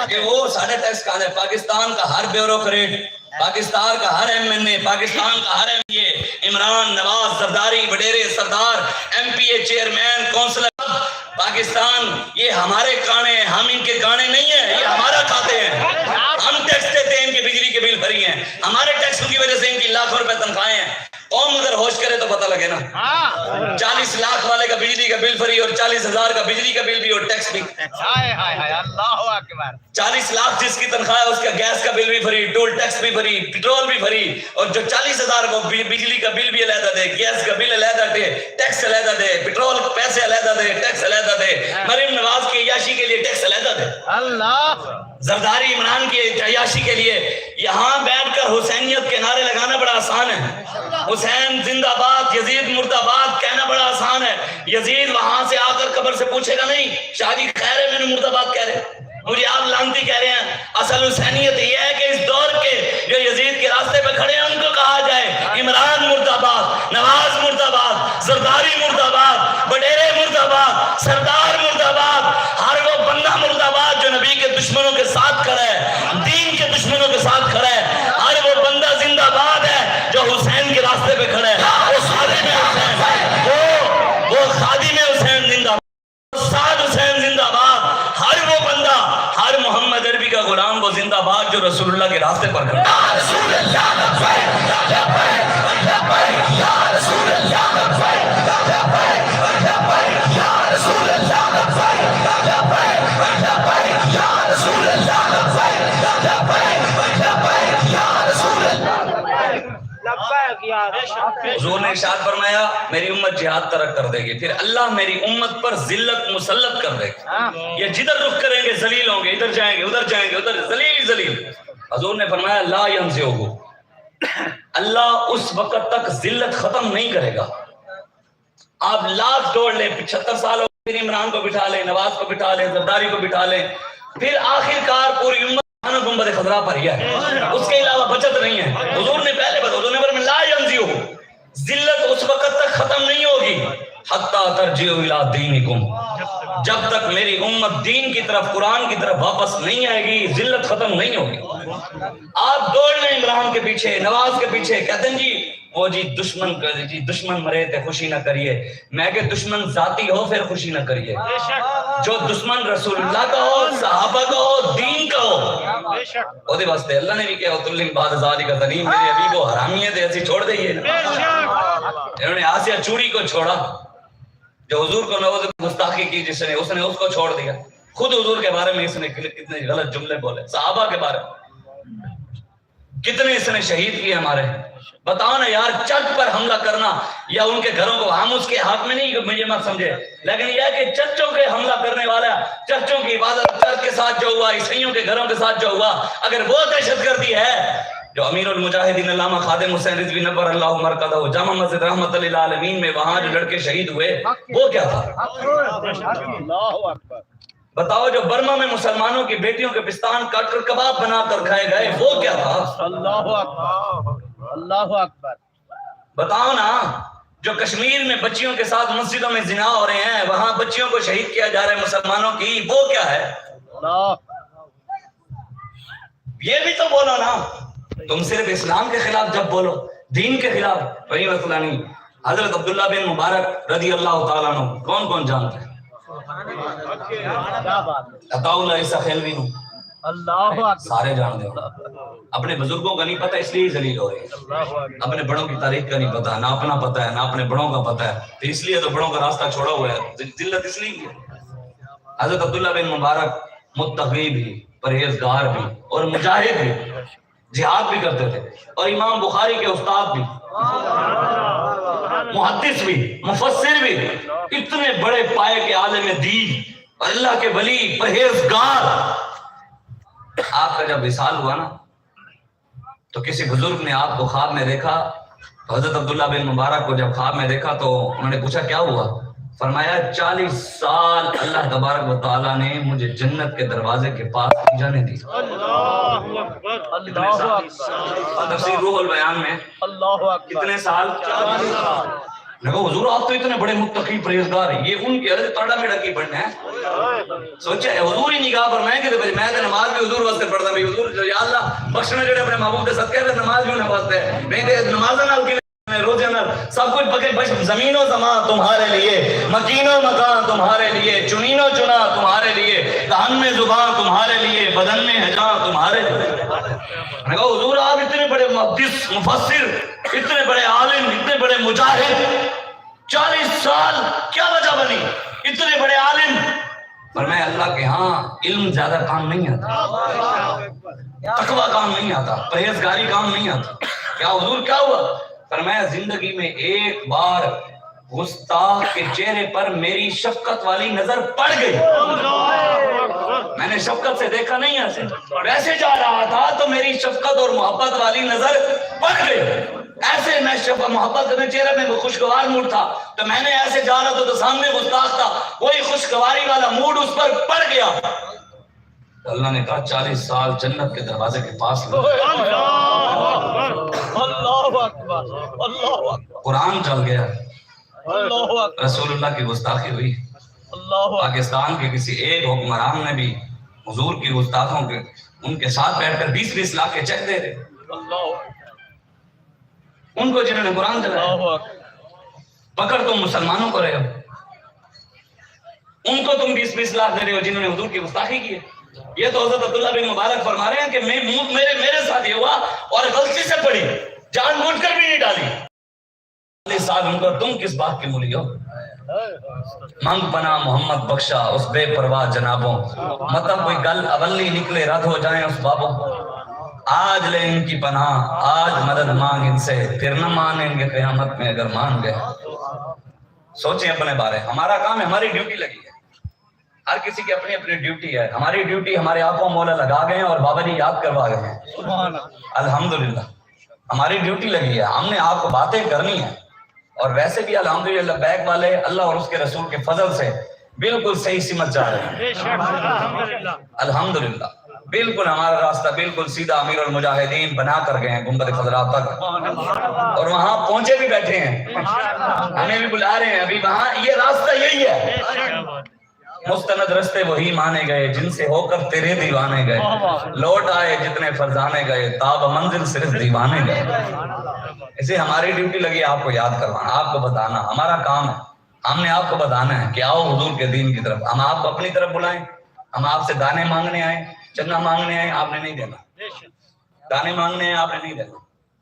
کہ وہ ساڑھے ٹیکس کا ہے. پاکستان کا ہر بیوروکریٹ, پاکستان کا ہر ایم این اے, پاکستان کا ہر ایم پی اے, عمران, نواز, زرداری, وڈیرے, سردار, ایم پی اے, چیئرمین, کونسلر, پاکستان یہ ہمارے کانے ہیں, ہم ان کے کانے نہیں ہیں, یہ ہمارا کھاتے ہیں. ہم ٹیکس دیتے ہیں, ان کے بجلی کے بل بھری ہیں, ہمارے ٹیکس کی وجہ سے ان کی لاکھوں روپے تنخواہیں ہیں. قوم اگر ہوش کرے تو پتہ لگے نا. 40 لاکھ والے کا بجلی کا بل فری اور 40,000 کا بجلی کا بل بھی اور ٹیکس بھی. 40 لاکھ جس کی تنخواہ ہے اس کا گیس کا بل بھی فری, ٹول ٹیکس بھی فری, پیٹرول بھی فری, اور جو 40,000 کو بجلی کا بل بھی علیحدہ دے, گیس کا بل علیحدہ دے, ٹیکس علیحدہ دے, پیٹرول پیسے علیحدہ دے, ٹیکس علیحدہ دے, مریم نواز کی عیاشی کے لیے ٹیکس علیحدہ دے,
اللہ
زرداری عمران کی عیاشی کے لیے. یہاں بیٹھ کر حسینیت کے نعرے لگانا بڑا آسان ہے, حسین زندہ باد, یزید مرد آباد کہنا بڑا آسان ہے. یزید وہاں سے آ کر قبر سے پوچھے گا نہیں شادی خیر ہے, میں نے مرد آباد کہہ رہے, مجھے آپ لانتی کہہ رہے ہیں. اصل حسینیت یہ ہے کہ اس دور کے جو یزید کے راستے پہ کھڑے ہیں ان کو کہا جائے عمران مرد آباد, نواز مرد آباد, زرداری مرد آباد, وڈیرے مرد آباد, سردار مرد آباد, ہر وہ بندہ مرد آباد جو نبی کے دشمنوں کے ساتھ کھڑا ہے, دین کے دشمنوں کے ساتھ کھڑا ہے. ہر وہ بندہ زندہ باد ہے جو حسین کے راستے پہ کھڑا ہے. وہ خادم حسین, وہ خادم حسین زندہ باد, سعد حسین زندہ باد. ہر وہ بندہ, ہر محمد عربی کا غلام وہ زندہ باد جو رسول اللہ کے راستے پر کھڑا ہے. حضور نے ارشاد فرمایا میری امت جہاد ترک کر دے گی, پھر اللہ میری امت پر ذلت مسلط کر دے گی. یہ جدھر رخ کریں گے ذلیل ہوں گے, ادھر جائیں گے ادھر جائیں گے, ادھر ذلیل ذلیل. حضور نے فرمایا لا ینزعہ, اللہ اس وقت تک ذلت ختم نہیں کرے گا. آپ لاکھ دوڑ لیں, 75 سال ہو پھر عمران کو بٹھا لیں, نواز کو بٹھا لیں, زرداری کو بٹھا لیں, پھر آخر کار پوری امت گنبد خضرا پر ہی ہے, اس کے علاوہ بچت نہیں ہے. حضور نے پہلے بتا, حضور نے فرمایا لا ینزعہ, ذلت اس وقت تک ختم نہیں ہوگی حتی ترجعوا الی دینکم, جب تک میری امت دین کی طرف, قرآن کی طرف واپس نہیں آئے گی ذلت ختم نہیں ہوگی. آپ دوڑ لیں عمران کے پیچھے, نواز کے پیچھے, کہتے ہیں جی وہ جی دشمن مرے تھے خوشی نہ کریے. میں کہ دشمن ذاتی ہو پھر خوشی نہ کریے, جو دشمن رسول اللہ کا ہو, صحابہ کا ہو, دین کا ہو, وہ دے واسطے اللہ نے بھی کہا تلم بعد ذالک تنیم, میرے ابھی وہ حرامی ہے ایسی چھوڑ دئیے. انہوں نے آسیہ چوری کو چھوڑا, جو حضور کو نواز گستاخی کی جس نے, اس نے اس کو چھوڑ دیا. خود حضور کے بارے میں اس نے کتنے غلط جملے بولے, صحابہ کے بارے میں کتنے اس نے شہید کیے ہمارے. بتاؤ نا یار, چرچ پر حملہ کرنا یا ان کے گھروں کو, ہم اس کے حق میں نہیں مجھے مت سمجھے, لیکن یہ ہے کہ چرچوں کے حملہ کرنے والا, چرچوں کی عبادت, چرچ کے ساتھ جو ہوا, عیسائیوں کے گھروں کے ساتھ جو ہوا, اگر وہ دہشت گردی ہے جو امیر المجاہدین علامہ خادم حسین رضوی نور اللہ مرکزہ جامع مسجد رحمت للعالمین میں وہاں جو لڑکے شہید ہوئے وہ کیا تھا؟ بتاؤ جو برما میں مسلمانوں کی بیٹیوں کے پستان کاٹ کر کباب بنا کر کھائے گئے وہ کیا تھا؟
اللہ اکبر.
بتاؤ نا جو کشمیر میں بچیوں کے ساتھ مسجدوں میں زنا ہو رہے ہیں, وہاں بچیوں کو شہید کیا جا رہا ہے مسلمانوں کی, وہ کیا ہے؟ یہ بھی تو بولو نا. تم صرف اسلام کے خلاف جب بولو, دین کے خلاف, وہی مسئلہ نہیں. حضرت عبداللہ بن مبارک رضی اللہ تعالیٰ عنہ کون کون جانتے ہیں؟ عطاء اللہ عیسیٰ خیلوی نو سارے جانتے ہو. اپنے بزرگوں کا نہیں پتہ اس لیے ذلیل ہو رہے ہیں, اپنے بڑوں کی تاریخ کا نہیں پتہ, نہ اپنا پتہ ہے نہ اپنے بڑوں کا پتہ ہے, تو اس لیے تو بڑوں کا راستہ چھوڑا ہوا ہے, ذلت اس لیے کی. حضرت عبداللہ بن مبارک متقی بھی, پرہیزگار بھی اور مجاہد بھی, جہاد بھی کرتے تھے, اور امام بخاری کے استاد بھی, محدث بھی, مفسر بھی, اتنے بڑے پائے کے عالم دین, اللہ کے ولی, پرہیزگار. آپ کا جب وصال ہوا نا تو کسی بزرگ نے آپ کو خواب میں دیکھا, تو حضرت عبداللہ بن مبارک کو جب خواب میں دیکھا تو انہوں نے پوچھا کیا ہوا؟ فرمایا 40 سال اللہ تبارک و تعالیٰ نے مجھے جنت کے دروازے کے پاس نہیں جانے دی. تفسیر روح البیان میں کتنے سال؟ 40 سال. میں کہا حضور آپ تو اتنے بڑے متقی پرہیزگار ہیں, یہ ان کے عرض ٹاڑا میڑا کی پڑھنا ہے. سوچا ہے حضور ہی نگاہ پر میں کہ میں تو نماز بھی حضور واسطے پڑھتا بھی حضور یا اللہ بخشنا جڑے اپنے محبوب دے صدقے تے نماز بھی انہاں واسطے نہیں تے نماز نال کی روزے نال سب کچھ پکے بش زمین و زمان تمہارے لیے, مکین و مکان تمہارے لیے, چنین و چنا تمہارے لیے, دہن میں زبان تمہارے لیے, بدن میں ہجاں تمہارے لیے. میں کہا حضور آپ اتنے بڑے محدث مفسر, اتنے بڑے عالم, اتنے بڑے مجاہد, 40 سال کیا وجہ بنی اتنے بڑے عالم؟ فرمایا اللہ کے ہاں علم زیادہ کام نہیں آتا, تقوی کام نہیں آتا, پرہیزگاری کام نہیں آتا. کیا حضور کیا ہوا؟ فرمایا زندگی میں ایک بار گستاخ کے چہرے پر میری شفقت والی نظر پڑ گئی. میں نے شفقت سے دیکھا نہیں ایسے, ویسے جا رہا تھا تو میری شفقت اور محبت والی نظر پڑ گئی. ایسے میں محبت میں چہرے میں خوشگوار موڈ تھا تو میں نے ایسے جا رہا تھا تو سامنے گستاخ تھا, وہی خوشگواری والا موڈ اس پر پڑ گیا. اللہ نے کہا 40 سال جنت کے دروازے کے پاس قرآن چل گیا, رسول اللہ کی گستاخی ہوئی. پاکستان کے کسی ایک حکمران نے بھی حضور کی گستاخوں کے ان کے ساتھ بیٹھ کر 20-20 لاکھ کے چیک دے رہے ان کو جنہوں نے قرآن چلایا. پکڑ تم مسلمانوں کو رہے ہو, ان کو تم 20-20 لاکھ دے رہے ہو جنہوں نے حضور کی گستاخی کی ہے. یہ تو حضرت عبداللہ بن مبارک فرما رہے ہیں کہ میرے ساتھ یہ ہوا اور غلطی سے پڑھی, جان بوجھ کر بھی نہیں ڈالی. 40 سال ان کو تم کس بات کی مولی ہو؟ مانگ پناہ محمد بخشا اس بے پرواہ جنابوں, مطلب کوئی گل اولی نکلے رد ہو جائیں اس بابوں. آج لے ان کی پناہ, آج مدد مانگ ان سے, پھر نہ مانیں گے قیامت میں اگر مان گئے. سوچیں اپنے بارے, ہمارا کام ہے, ہماری ڈیوٹی لگی ہے. ہر کسی کی اپنی اپنی ڈیوٹی ہے. ہماری ڈیوٹی ہمارے آقا مولا لگا گئے ہیں اور بابا جی یاد کروا گئے ہیں. الحمدللہ ہماری ڈیوٹی لگی ہے, ہم نے آپ کو باتیں کرنی ہیں. اور ویسے بھی الحمدللہ بیک والے اللہ اور اس کے رسول کے فضل سے بالکل صحیح سمت جا رہے ہیں. الحمدللہ بالکل ہمارا راستہ بالکل سیدھا امیر المجاہدین بنا کر گئے ہیں گنبد خضرا تک, اور وہاں پہنچے بھی بیٹھے ہیں, ہمیں بھی بلا رہے ہیں ابھی وہاں. یہ راستہ یہی ہے. مستند رستے وہی مانے گئے جن سے ہو کر تیرے دیوانے گئے, لوٹ آئے جتنے فرزانے گئے, تاب منزل صرف دیوانے گئے. اسے ہماری ڈیوٹی لگی آپ کو یاد کروانا, آپ کو بتانا, ہمارا کام ہے. ہم نے آپ کو بتانا ہے کہ آؤ حضور کے دین کی طرف. ہم آپ کو اپنی طرف بلائیں, ہم آپ سے دانے مانگنے آئے, چندہ مانگنے آئے, آپ نے نہیں دینا. دانے مانگنے آئے, آپ نے نہیں دینا.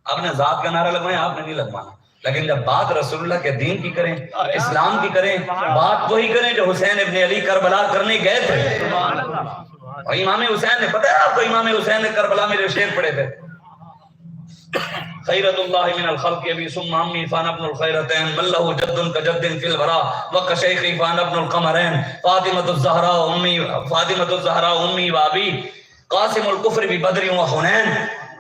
آپ نے ذات کا نعرہ لگوائے, آپ نے نہیں لگوانا. لیکن جب بات رسول اللہ کے دین کی کریں, اسلام کی کریں, بات وہی کریں جو حسین ابن علی کربلا کرنے گئے تھے. اور امام حسین نے, پتہ ہے آپ کو امام حسین نے کربلا میں جو شعر پڑے تھے, خیرت اللہ من الخلق ابی ثم امی فان ابن الخیرتین من له جد کجد فی الورا وکشیخی فان ابن القمرین فاطمۃ الزہراء امی وابی قاسم الکفر ببدر وحنین.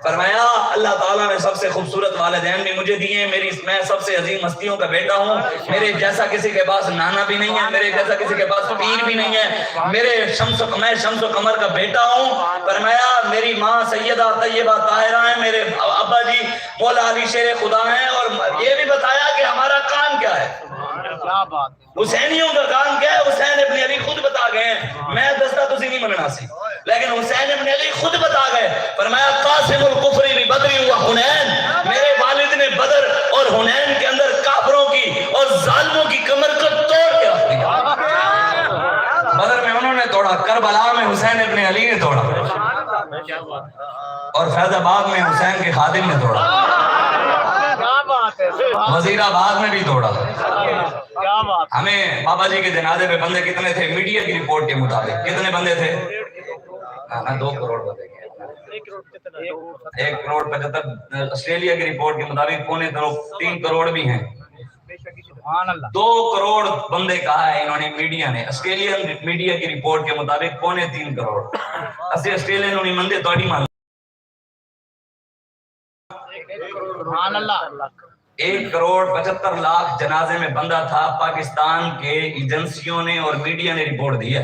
فرمایا اللہ تعالیٰ نے سب سے خوبصورت والدین بھی مجھے دیے, میں سب سے عظیم ہستیوں کا بیٹا ہوں, میرے جیسا کسی کے پاس نانا بھی نہیں ہے, میرے جیسا کسی کے پاس پیر بھی نہیں ہے, میں شمس و قمر کا بیٹا ہوں. فرمایا میری ماں سیدہ طیبہ طاہرہ ہیں, میرے ابا جی مولا علی شیر خدا ہیں. اور یہ بھی بتایا کہ ہمارا کام کیا ہے, حسینیوں کا کام کیا ہے. حسین ابن علی خود بتا گئے ہیں, میں دستہ تسی نہیں مننا سی, لیکن حسین ابن علی خود بتا گئے. فرمایا قاسم الکفر ببدر وحنین, میرے والد نے بدر اور حنین کے اندر کافروں کی اور ظالموں کی کمر کو توڑ کے رکھ دیا. بدر میں انہوں نے توڑا, کربلا میں حسین ابن علی نے توڑا, اور فیض آباد میں حسین کے خادم نے توڑا, وزیر آباد میں بھی توڑا. ہمیں بابا جی کے جنازے پہ بندے کتنے تھے میڈیا کی رپورٹ کے مطابق؟ کتنے بندے تھے؟ 2 کروڑ بندے, 1 کروڑ 75. آسٹریلیا کی رپورٹ کے مطابق 3 کروڑ بھی ہیں. 2 کروڑ بندے کہا ہے انہوں نے, میڈیا نے, آسٹریلین میڈیا کی رپورٹ کے مطابق 3.25 کروڑ. اسی آسٹریلین انہوں نے مندے توڑی مان 1,75,00,000 جنازے میں بندہ تھا. پاکستان کے ایجنسیوں نے اور میڈیا نے رپورٹ دی ہے.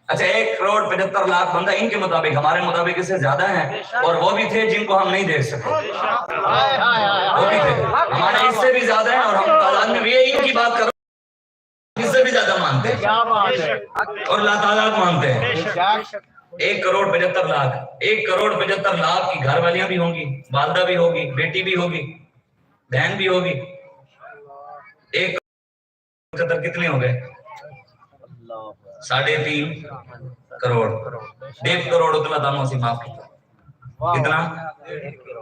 اچھا 1,75,00,000 بندہ ان کے مطابق، ہمارے مطابق اس سے زیادہ ہیں، اور وہ بھی تھے جن کو ہم نہیں دیکھ سکتے، وہ بھی تھے ہمارے اس سے بھی زیادہ ہیں، اور ہم تعداد میں بھی ان کی بات کرو اس سے بھی زیادہ مانتے ہیں اور لا تعداد مانتے ہیں. 1,75,00,000 1,75,00,000 کی گھر والیاں بھی ہوں گی، والدہ بھی ہوگی، بیٹی بھی ہوگی، بہن بھی ہوگی. 1,75,00,000 کتنے ہو گئے؟ 3.5 کروڑ. 1.5 کروڑ اتنا داموں سے معاف کیتا. کتنا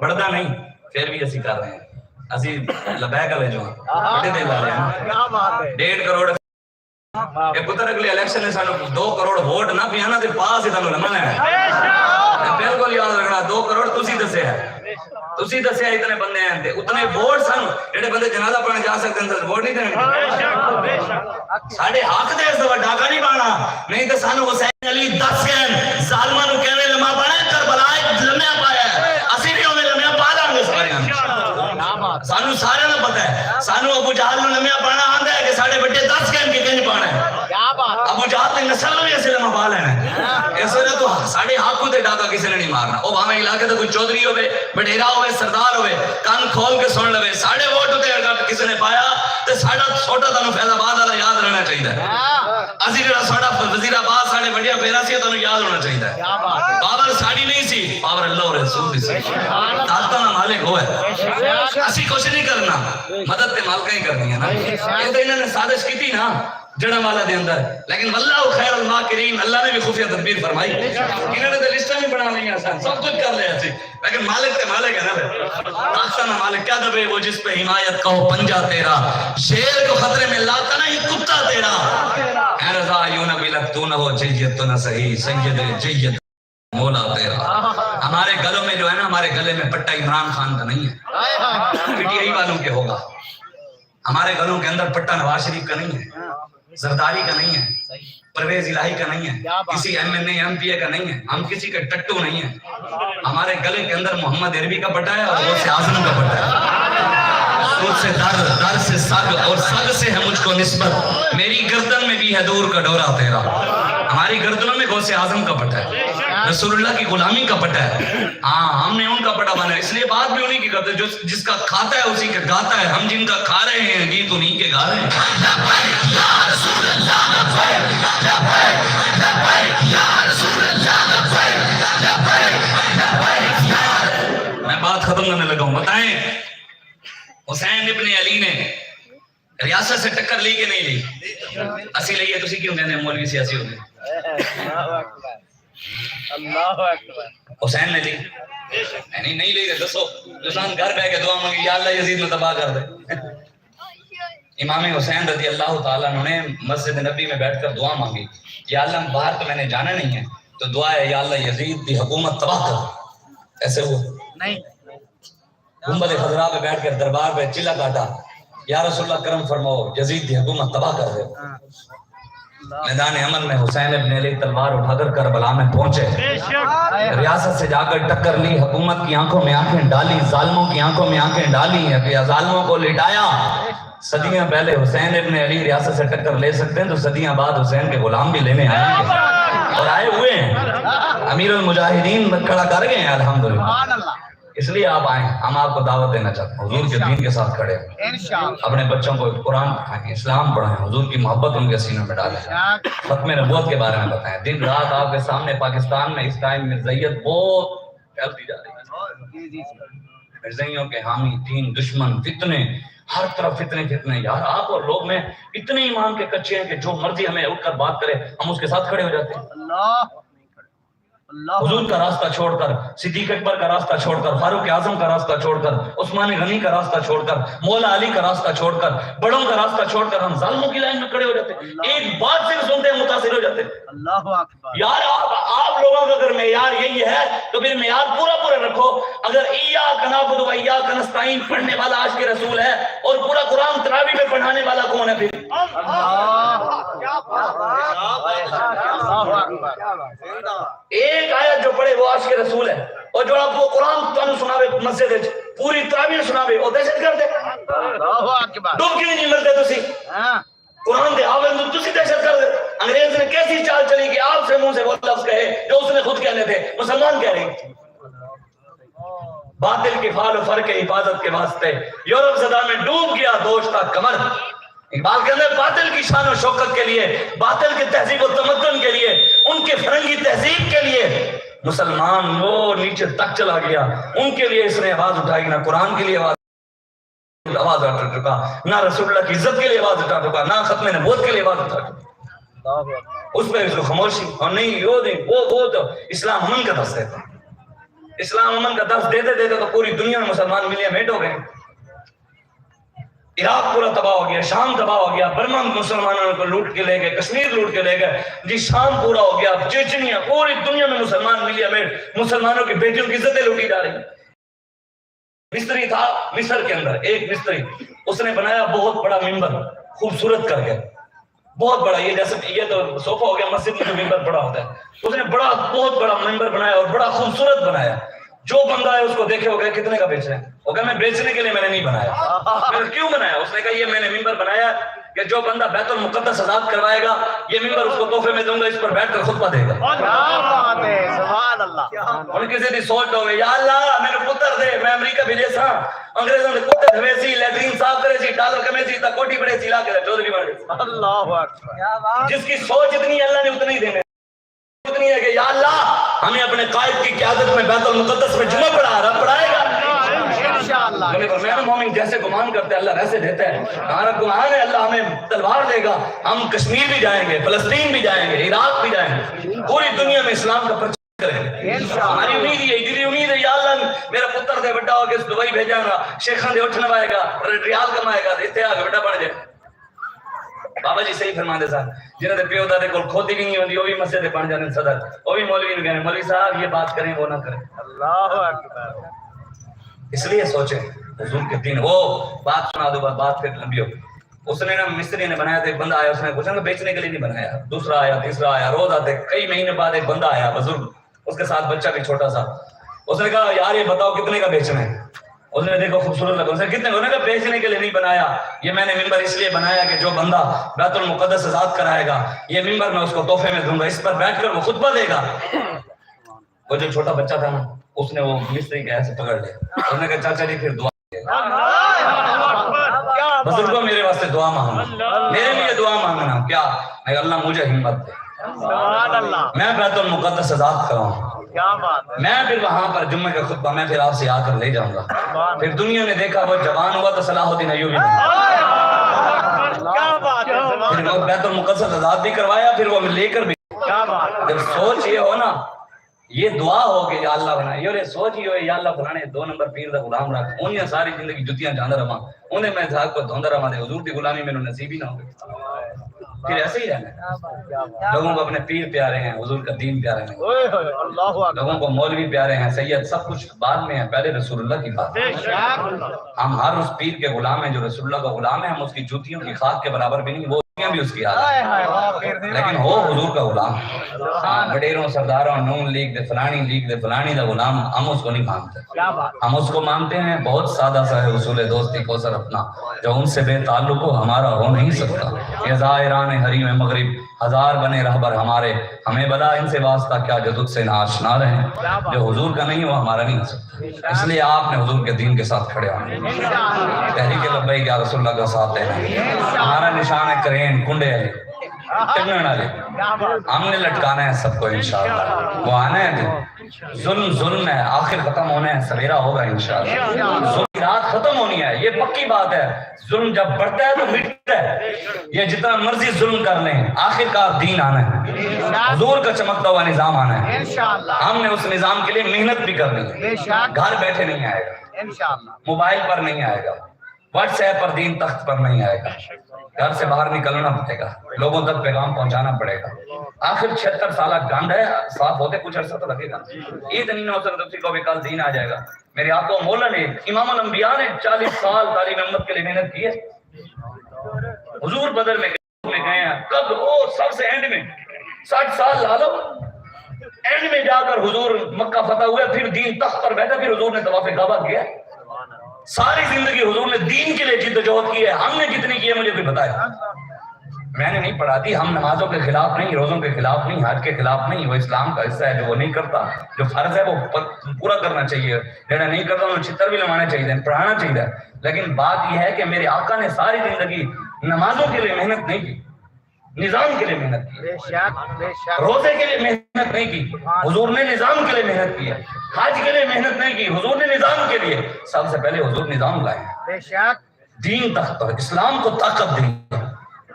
بڑھتا نہیں، پھر بھی اسی کر رہے ہیں. اسی لبیک لے جو بڑے دل لا رہے ہیں. 1.5 کروڑ یہ پتر اگلے الیکشن نے سانو 2 کروڑ ووٹ نہ پیانا تے پاس ہی تانوں لمنا ہے. بالکل یاد رکھنا 2 کروڑ تسی دسے ہے، تسی دسے اتنے بندے ہیں تے اتنے ووٹ سن جڑے بندے جنازہ پڑھنے جا سکتے ہیں ووٹ نہیں دینے. ساڈے حق دے اس دا ڈاکا نہیں پانا، نہیں تے سانو حسین علی 10 کہن ظالماں نو کہنے لما پانا کربلا لمیا پایا، اسی بھی اوویں لمیا پا داں گے سارے. سانو سارے نوں پتہ ہے، سانو ابو جہل نو لمیا پانا آندا ہے کہ ساڈے بڑے 10 کہن کے کنج پانا ہے. ابو جہل دی نسل نو بھی اسے لما پا لینا ہے. اس وجہ تو ساڈے حق تے ڈاکا کسی نے نہیں مارنا. او بھاویں علاقے تے کوئی چودھری ہوے، بڈیرا ہوے، سردار ہوے، کان کھول کے سن لوے. ساڈے ووٹ تے اگر کسی نے پایا تے ساڈا چھوٹا تانوں فیض آباد والا یاد رہنا چاہیے. اسی جڑا ساڈا وزیر آباد ساڈے بڑیا پیرا سی تانوں یاد ہونا چاہیے. پاور ساڈی نہیں سی، پاور اللہ اور رسول دی سی. طاقت دا مالک وہ ہے. اسی کچھ نہیں کرنا، مدد تے مالکاں ہی کرنی ہے نا. یہ تے انہاں نے سازش کی نا جڑا والا دے اندر، لیکن واللہ خیر الماکرین، اللہ نے بھی خفیہ تدبیر فرمائی. انہوں نے تو لسٹیں بھی بنا لی آسان، سب کچھ کر لیا سی، لیکن مالک تے مالک ہے نا. پھر آسان مالک کیا دبے وہ جس پہ حمایت کہو پنجا تیرا، شیر کو خطرے میں لاتا نہیں کتا تیرا. اے رضا یوں نہ بلک تو نہ ہو جیت تو نہ صحیح، سید جیت مولا تیرا. ہمارے گلوں میں جو ہے نا، ہمارے گلے میں پٹا عمران خان کا نہیں ہے، پی ٹی آئی والوں کے ہوگا. ہمارے گلوں کے اندر پٹا نواز شریف کا نہیں ہے، زرداری کا نہیں ہے، پرویز الہی کا نہیں ہے، کسی M N A M P A کا نہیں ہے، ہم کسی کا ٹٹو نہیں ہے. ہمارے گلے کے اندر محمد عربی کا پٹا ہے اور غوث اعظم کا پٹا ہے. سود سے در سے سگ اور سگ سے ہے مجھ کو نسبت، میری گردن میں بھی ہے دور کا ڈورا تیرا. ہماری گردنوں میں غوث اعظم کا پٹا ہے، رسول اللہ کی غلامی کا پٹا ہے. ہاں ہم نے ان کا پٹا بنا، اس لیے بات بھی انہی کی کرتے. جو جس کا کھاتا ہے اسی کا گاتا ہے. ہم جن کا کھا رہے ہیں گیت انہی کے گا رہے ہیں. میں بات ختم کرنے لگا ہوں. بتائیں حسین ابن علی نے ریاست سے ٹکر لی کہ نہیں لی؟ اسی لئیے تسی کیوں کہنے ہیں مولوی سیاسی ہو گئے؟ حسین نے لی نہیں لی. دسو جسان گھر بہ کے دعا مانگی یا اللہ یزید میں تباہ کر دے. امام حسین رضی اللہ تعالیٰ نے مسجد نبی میں بیٹھ کر دعا مانگی، یا اللہ باہر تو میں نے جانا نہیں ہے، تو دعا ہے یا اللہ یزید دی حکومت تباہ کر. ایسے ہوا نہیں. گنبد خضرا پہ بیٹھ کر دربار پہ چلا کاٹا، یا رسول اللہ کرم فرماؤ یزید دی حکومت تباہ کر دے. میدان عمل میں حسین ابن علی تلوار اٹھا کر کربلا میں پہنچے، ریاست سے جا کر ٹکر لی، حکومت کی آنکھوں میں آنکھیں ڈالی، ظالموں کی آنکھوں میں آنکھیں ڈالی ہیں کہ ظالموں کو لٹایا. صدیاں پہلے حسین ابن علی ریاست سے ٹکر لے سکتے ہیں تو صدیاں بعد حسین کے غلام بھی لینے آئیں گے، اور آئے ہوئے ہیں. امیر المجاہدین کھڑا کر گئے ہیں الحمدللہ. اس لیے آپ آئیں، ہم آپ کو دعوت دینا چاہتے ہیں. حضور کے دین کے ساتھ کھڑے ہیں، اپنے بچوں کو قرآن پڑھائیں، اسلام پڑھائیں، حضور کی محبت ان کے سینوں میں ڈالیں، ختم نبوت کے بارے میں بتائیں. دن رات آپ کے سامنے پاکستان میں اس ٹائم مرزائیت بہت پھیلتی جا رہی ہے. مرزائیوں کے حامی، دین دشمن، فتنے، ہر طرف فتنے. یار آپ اور لوگ میں اتنے ایمان کے کچے ہیں کہ جو مرضی ہمیں اٹھ کر بات کرے ہم اس کے ساتھ کھڑے ہو جاتے ہیں. حضور کا راستہ چھوڑ کر، صدیق اکبر کا راستہ چھوڑ کر، فاروق اعظم کا راستہ چھوڑ کر، عثمان غنی کا راستہ چھوڑ کر، مولا علی کا راستہ چھوڑ کر، بڑوں کا راستہ چھوڑ کر ہم ظالموں کی لائن میں کھڑے ہو جاتے ہیں. ایک بات صرف سنتے ہیں متاثر ہو جاتے ہیں. اللہ اکبر. یار آپ لوگوں کا اگر معیار یہی ہے تو پھر معیار پورا رکھو. اگر ایاک نعبد و ایاک نستعین پڑھنے والا عاشق رسول ہے اور پورا قرآن تراویح میں پڑھانے والا کون ہے پھر؟ ایک آیت جو پڑھے وہ عاشق رسول ہے، اور جو آپ کو قرآن تانوں سناوے مسجد وچ
پوری تراویح سناوے او دہشت گرد ہے
اللہ اکبر
ڈوب کے نہیں مرتے تسی
ہاں
قرآن دے حافظ تسی دہشت گرد انگریز نے کیسی چال چلی کہ آپ سے منہ سے وہ لفظ کہے جو اس نے خود کہنے تھے مسلمان کہہ رہے ہیں باطل کی فعال و فر کے حفاظت کے واسطے یورپ زدہ میں ڈوب گیا دوشتا کمر اقبال کہتے ہیں باطل کی شان و شوکت کے لیے باطل کی تہذیب و تمدن کے لیے ان کے فرنگی تہذیب کے لیے مسلمان وہ نیچے تک چلا گیا ان کے لیے اس نے آواز اٹھائی نہ قرآن کے لیے آواز اٹھا چکا نہ رسول اللہ کی عزت کے لیے آواز اٹھا چکا نہ ختم نبوت کے لیے آواز اٹھا چکا اس پہ اس کو خاموشی اور نہیں وہ تو اسلام امن کا درس دیتا اسلام امن کا درس دیتے دیتے تو پوری دنیا میں مسلمان ملین میٹ ہو گئے عراق پورا تباہ ہو گیا شام تباہ ہو گیا برما مسلمانوں کو لوٹ کے لے گئے کشمیر لوٹ کے لے گئے جی شام پورا ہو گیا چیچنیا پوری دنیا میں مسلمان ملین میٹ مسلمانوں کی بیٹیوں کی عزتیں لوٹی جا رہی مستری تھا مصر کے اندر ایک مستری اس نے بنایا بہت بڑا ممبر خوبصورت کر کے بہت بڑا یہ جیسے یہ تو صوفہ ہو گیا مسجد میں جو ممبر بڑا ہوتا ہے اس نے بہت بڑا ممبر بنایا اور بڑا خوبصورت بنایا جو بندہ ہے اس کو دیکھے ہو گیا کتنے کا بیچ رہے ہیں وہ کہا میں بیچنے کے لیے میں نے نہیں بنایا میں نے کیوں بنایا اس نے کہا یہ میں نے ممبر بنایا کہ جو بندہ بیت المقدس آزاد کروائے گا یہ ممبر اس کو تحفے میں دوں گا اس پر بیٹھ کر خطبہ دے گا
کیا بات ہے سبحان اللہ
ان کسی دی سوچ ہو گئی یا اللہ میرے پتر دے میں امریکہ بھیجے سا انگریزوں نے پتر ہویسی لیٹرین صاف کرے سی ڈالر کمے سی تا کوٹی بڑے سی لا کے چودھری بن گئے
اللہ اکبر
جس کی سوچ اتنی ہے اللہ نے اتنی دینے اتنی ہے کہ یا اللہ ہمیں اپنے قائد کی قیادت میں بیت المقدس میں جمعہ پڑھائے گا
انشاءاللہ
میں مومن جیسے گمان کرتے ہیں اللہ ویسے دیتا ہے ہمارا گمان ہے اللہ ہمیں تلوار دے گا ہم کشمیر بھی جائیں گے فلسطین بھی جائیں گے عراق بھی جائیں گے پوری دنیا میں اسلام کا پرچار کریں گے ہماری امید یہ دلی امید ہے یا اللہ میرا پتر دے بڑا ہو کے دبئی بھیجاں گا شیخان دے اٹھنا پائے گا ریال کمائے گا اتنے آگے بڑا بڑھ جائے بابا جی صحیح فرما دے صاحب جنہوں نے پیو دادے کو کھوتی بھی نہیں ہوتی وہ بھی مسجد پڑھ جانے صدر وہ بھی مولوی نہیں کہنے مولوی صاحب یہ بات کریں وہ نہ کریں
اللہ اکبر
اس لیے سوچیں حضور کے دین وہ بات سنا دو بات پھر لمبی ہو اس نے نا مستری نے بنایا تھا ایک بندہ آیا اس نے پوچھا کہ بیچنے کے لیے نہیں بنایا دوسرا آیا تیسرا آیا روز آتے کئی مہینے بعد ایک بندہ آیا بزرگ اس کے ساتھ بچہ بھی چھوٹا سا اس نے کہا یار یہ بتاؤ کتنے کا بیچنا ہے اس نے دیکھو خوبصورت لگا اس نے کتنے انہوں نے کہا بیچنے کے لیے نہیں بنایا یہ میں نے ممبر اس لیے بنایا کہ جو بندہ بیت المقدس آزاد کرائے گا یہ ممبر میں اس کو تحفے میں دوں گا اس پر بیٹھ کر وہ خطبہ دے گا وہ جو چھوٹا بچہ تھا نا اس نے وہ مستری کے ایسے پکڑ لیا اس نے کہا چاچا جی پھر دعا بزرگوں میرے واسطے دعا مانگنا میرے لیے دعا مانگنا کیا میں اللہ مجھے ہمت دے میں بیت المقدس آزاد کراؤں میں پھر وہاں پر جمعہ کا خطبہ میں پھر آپ سے آ کر لے جاؤں گا پھر دنیا نے دیکھا وہ جوان ہوا تو صلاح الدین ایوبی پھر وہ بیت المقدس آزاد بھی کروایا پھر وہ لے کر بھی جب سوچ یہ ہو نا یہ دعا ہو کہ یا اللہ بنائے یہ سوچ ہی ہو یا اللہ فلانے 2 نمبر پیر دا غلام رکھ انہیں ساری زندگی جتیاں جاندہ رہا انہیں میں جھاگ کو دھوندہ رہا دے حضور کی غلامی میں نصیب ہی نہ ہو پھر ایسے ہی رہنا لوگوں کو اپنے پیر پیارے ہیں حضور کا دین پیارے ہیں لوگوں کو مولوی پیارے ہیں سید سب کچھ بعد میں ہے پہلے رسول اللہ کی بات ہم ہر اس پیر کے غلام ہیں جو رسول اللہ کا غلام ہے ہم اس کی جوتیوں کی خاک کے برابر بھی نہیں وہ بھی اس کی حالت لیکن وہ حضور کا غلام وڈیروں سرداروں نون لیگ دے فلانی دا غلام ہم اس کو نہیں مانتے ہم اس کو مانتے ہیں بہت سادہ سا ہے اصول دوستی کو سر اپنا جو ان سے بے تعلق ہو ہمارا ہو نہیں سکتا یہ ظاہران حریم مغرب ہزار بنے رہبر ہمارے ہمیں بلا ان سے واسطہ کیا جو تجھ سے ناشنا رہیں جو حضور کا نہیں وہ ہمارا نہیں ہو سکتا اس لیے آپ نے حضور کے دین کے ساتھ کھڑے ہونے تحریک لبیک یا رسول اللہ کا ساتھ دینا ہمارا نشان ہے کرین کنڈے علی ٹگن والے ہم نے لٹکانا ہے سب کو انشاءاللہ وہ آنا ہے دن ظلم ہے آخر ختم ہونا ہے سویرا ہوگا انشاءاللہ ظلم کی رات ختم ہونی ہے یہ پکی بات ہے ظلم جب بڑھتا ہے تو مٹتا ہے یہ جتنا مرضی ظلم کر لیں آخر کار دین آنا ہے حضور کا چمکتا ہوا نظام آنا ہے ہم نے اس نظام کے لیے محنت بھی کرنی ہے گھر بیٹھے نہیں آئے گا موبائل پر نہیں آئے گا واٹس ایپ پر دین تخت پر نہیں آئے گا گھر سے باہر نکلنا پڑے گا لوگوں تک پیغام پہنچانا پڑے گا آخر 76 سالہ گانڈ ہے صاف ہوتے کچھ عرصہ تو لگے گا عید نہیں ہو سکتا اسی کو بھی کل دین آ جائے گا میرے آقا و مولا نے امام الانبیاء نے 40 سال تعلیم امت کے لیے محنت کی ہے حضور بدر میں گئے ہیں کب وہ سب سے اینڈ میں 60 سال لا لو اینڈ میں جا کر حضور مکہ فتح ہوا پھر دین تخت پر بیٹھا پھر حضور نے طواف کعبہ کیا ساری زندگی حضور نے دین کے لیے جدوجہد کی ہے. ہم نے جتنی کی ہے مجھے کوئی بتائے. میں نے نہیں پڑھا دی. ہم نمازوں کے خلاف نہیں, روزوں کے خلاف نہیں, حج کے خلاف نہیں. وہ اسلام کا حصہ ہے. جو وہ نہیں کرتا, جو فرض ہے وہ پورا کرنا چاہیے. جڑا نہیں کرتا انہوں چھتر بھی لگانے چاہیے, پڑھانا چاہیے. لیکن بات یہ ہے کہ میرے آقا نے ساری زندگی نمازوں کے لیے محنت نہیں کی, نظام کے لیے محنت کی.
بے شک
روزے کے لیے محنت نہیں کی, حضور نے نظام کے لیے محنت کی. حج کے لیے محنت نہیں کی, حضور نے نظام کے لیے. سب سے پہلے حضور نظام لائے,
بے شک.
دین تک اسلام کو طاقت دی.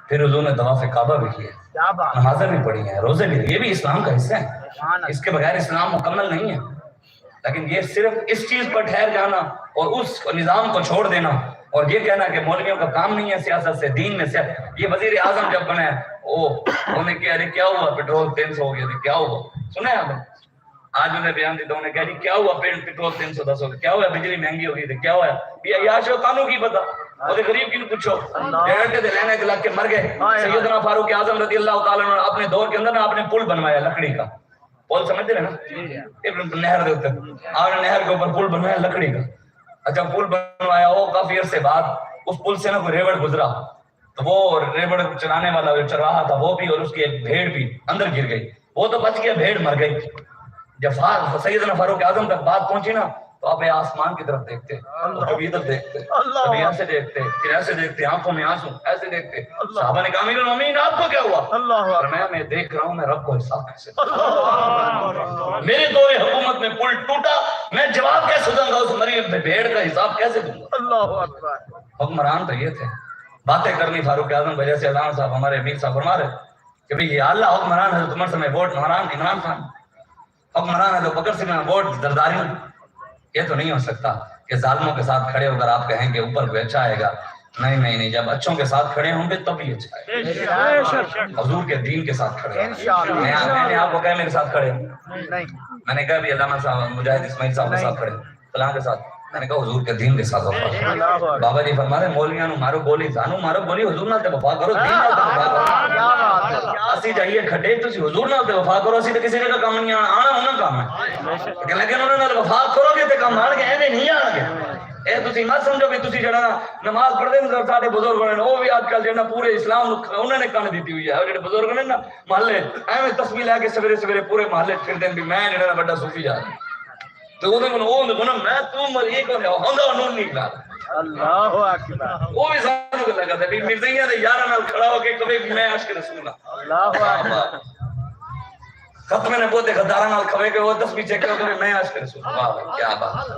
پھر حضور نے طواف کعبہ بھی کیا,
کیا بات.
نمازیں بھی پڑھی ہیں, روزے بھی. یہ بھی اسلام کا حصہ ہے.
سبحان اللہ.
اس کے بغیر اسلام مکمل نہیں ہے. لیکن یہ صرف اس چیز پر ٹھہر جانا اور اس نظام کو چھوڑ دینا اور یہ کہنا کہ مولویوں کا کام نہیں ہے سیاست سے, دین میں سیاست. یہ وزیر اعظم جب بنا ہے, انہوں نے کہا ارے کیا ہوا پیٹرول 300 ہو گیا, کیا ہوا سنا ہے آپ نے؟ آج انہیں بیان دیتا, انہوں نے کہا جی کیا ہوا پیٹرول 310 ہو گیا, کیا ہوا بجلی مہنگی ہو گئی تھی, کیا ہوا یہ یاشو قانون کی پتا, اور غریب کی پوچھو. ڈیرٹے تھے لینے کے لگ کے مر گئے. سیدنا فاروق اعظم رضی اللہ تعالیٰ عنہ اپنے دور کے اندر نا اپنے پل بنوایا لکڑی کا. پل سمجھتے ہیں نا, نہر دے اوپر آپ نے نہر کے اوپر پل بنوایا لکڑی کا. اچھا پل بنوایا, وہ کافی عرصے بعد اس پل سے نا کوئی ریوڑ گزرا, تو وہ ریوڑ چلانے والا جو چرواہا تھا وہ بھی اور اس کی ایک بھیڑ بھی اندر گر گئی. وہ تو بچ گیا, بھیڑ مر گئی. جب سیدنا فاروق اعظم تک بات پہنچی نا تو آپ آسمان کی طرف دیکھتے, کبھی ادھر دیکھتے, کبھی ایسے دیکھتے, پھر ایسے دیکھتے, آنکھوں میں آنسو, ایسے دیکھتے. صحابہ نے کہا امیر المومنین آپ کو کیا ہوا؟ میں دیکھ رہا ہوں میں رب کو حساب کیسے, میرے دور حکومت میں پل ٹوٹا, میں جواب کیسے دوں گا اس مری بھیڑ کا حساب کیسے دوں گا.
اللہ اکبر.
حکمران تو یہ تھے, باتیں کرنی فاروق اعظم وجہ سے. علامہ صاحب ہمارے امیر صاحب فرما رہے کہ بھئی یہ اللہ حکمران حضرت عمر سے میں ووٹ, عمران خان حکمران ہے تو بکر سے میں ووٹ زرداری ہوں. یہ تو نہیں ہو سکتا کہ ظالموں کے ساتھ کھڑے ہو کر آپ کہیں کہ اوپر کوئی اچھا آئے گا. نہیں نہیں نہیں, جب اچھوں کے ساتھ کھڑے ہوں گے تب ہی اچھا آئے گا. حضور کے دین کے ساتھ کھڑے ہوں. میں نے آپ کو کہا میرے ساتھ کھڑے ہوں, میں نے کہا بھی علامہ صاحب مجاہد اسماعیل صاحب کے ساتھ کھڑے ہوں, فلاں کے ساتھ. میں نے کہا حضور کے دین کے ساتھ وفا. بابا جی فرما رہے مولویاں نو مارو گولی, زانو مارو گولی, حضور نال تے وفا کرو, دین نال تے وفا کرو. اسی جائیے کھڈے تسی حضور نال تے وفا کرو, اسی تے کسی نے کا کام نہیں آنا انہاں کام ہے. لیکن انہاں نال وفا کرو گے تے کام آن گے, ایویں نہیں آن گے. اے تسی مت سمجھو کہ تسی جڑا نماز پڑھدے نے ساڈے بزرگ نے او بھی اج کل جڑا پورے اسلام انہوں نے کن دتی ہوئی ہے. او جڑے بزرگ نے نا محلے ایویں تسبیح لے کے سویرے سویرے پورے محلے پھردے بھی میں جڑا بڑا صوفی جا رہا تو وہ میں تو مر یہ کر ہوندا نون نہیں کلا.
اللہ اکبر.
وہ بھی سانو کہ لگا تے مرزائیاں دے یاراں نال کھڑا ہو کے کبھی میں عاشق رسول
اللہ اکبر.
ختم نبوت غداراں نال کھوے کے وہ تسبیح چیک کرو کہ میں عاشق رسول. واہ کیا بات.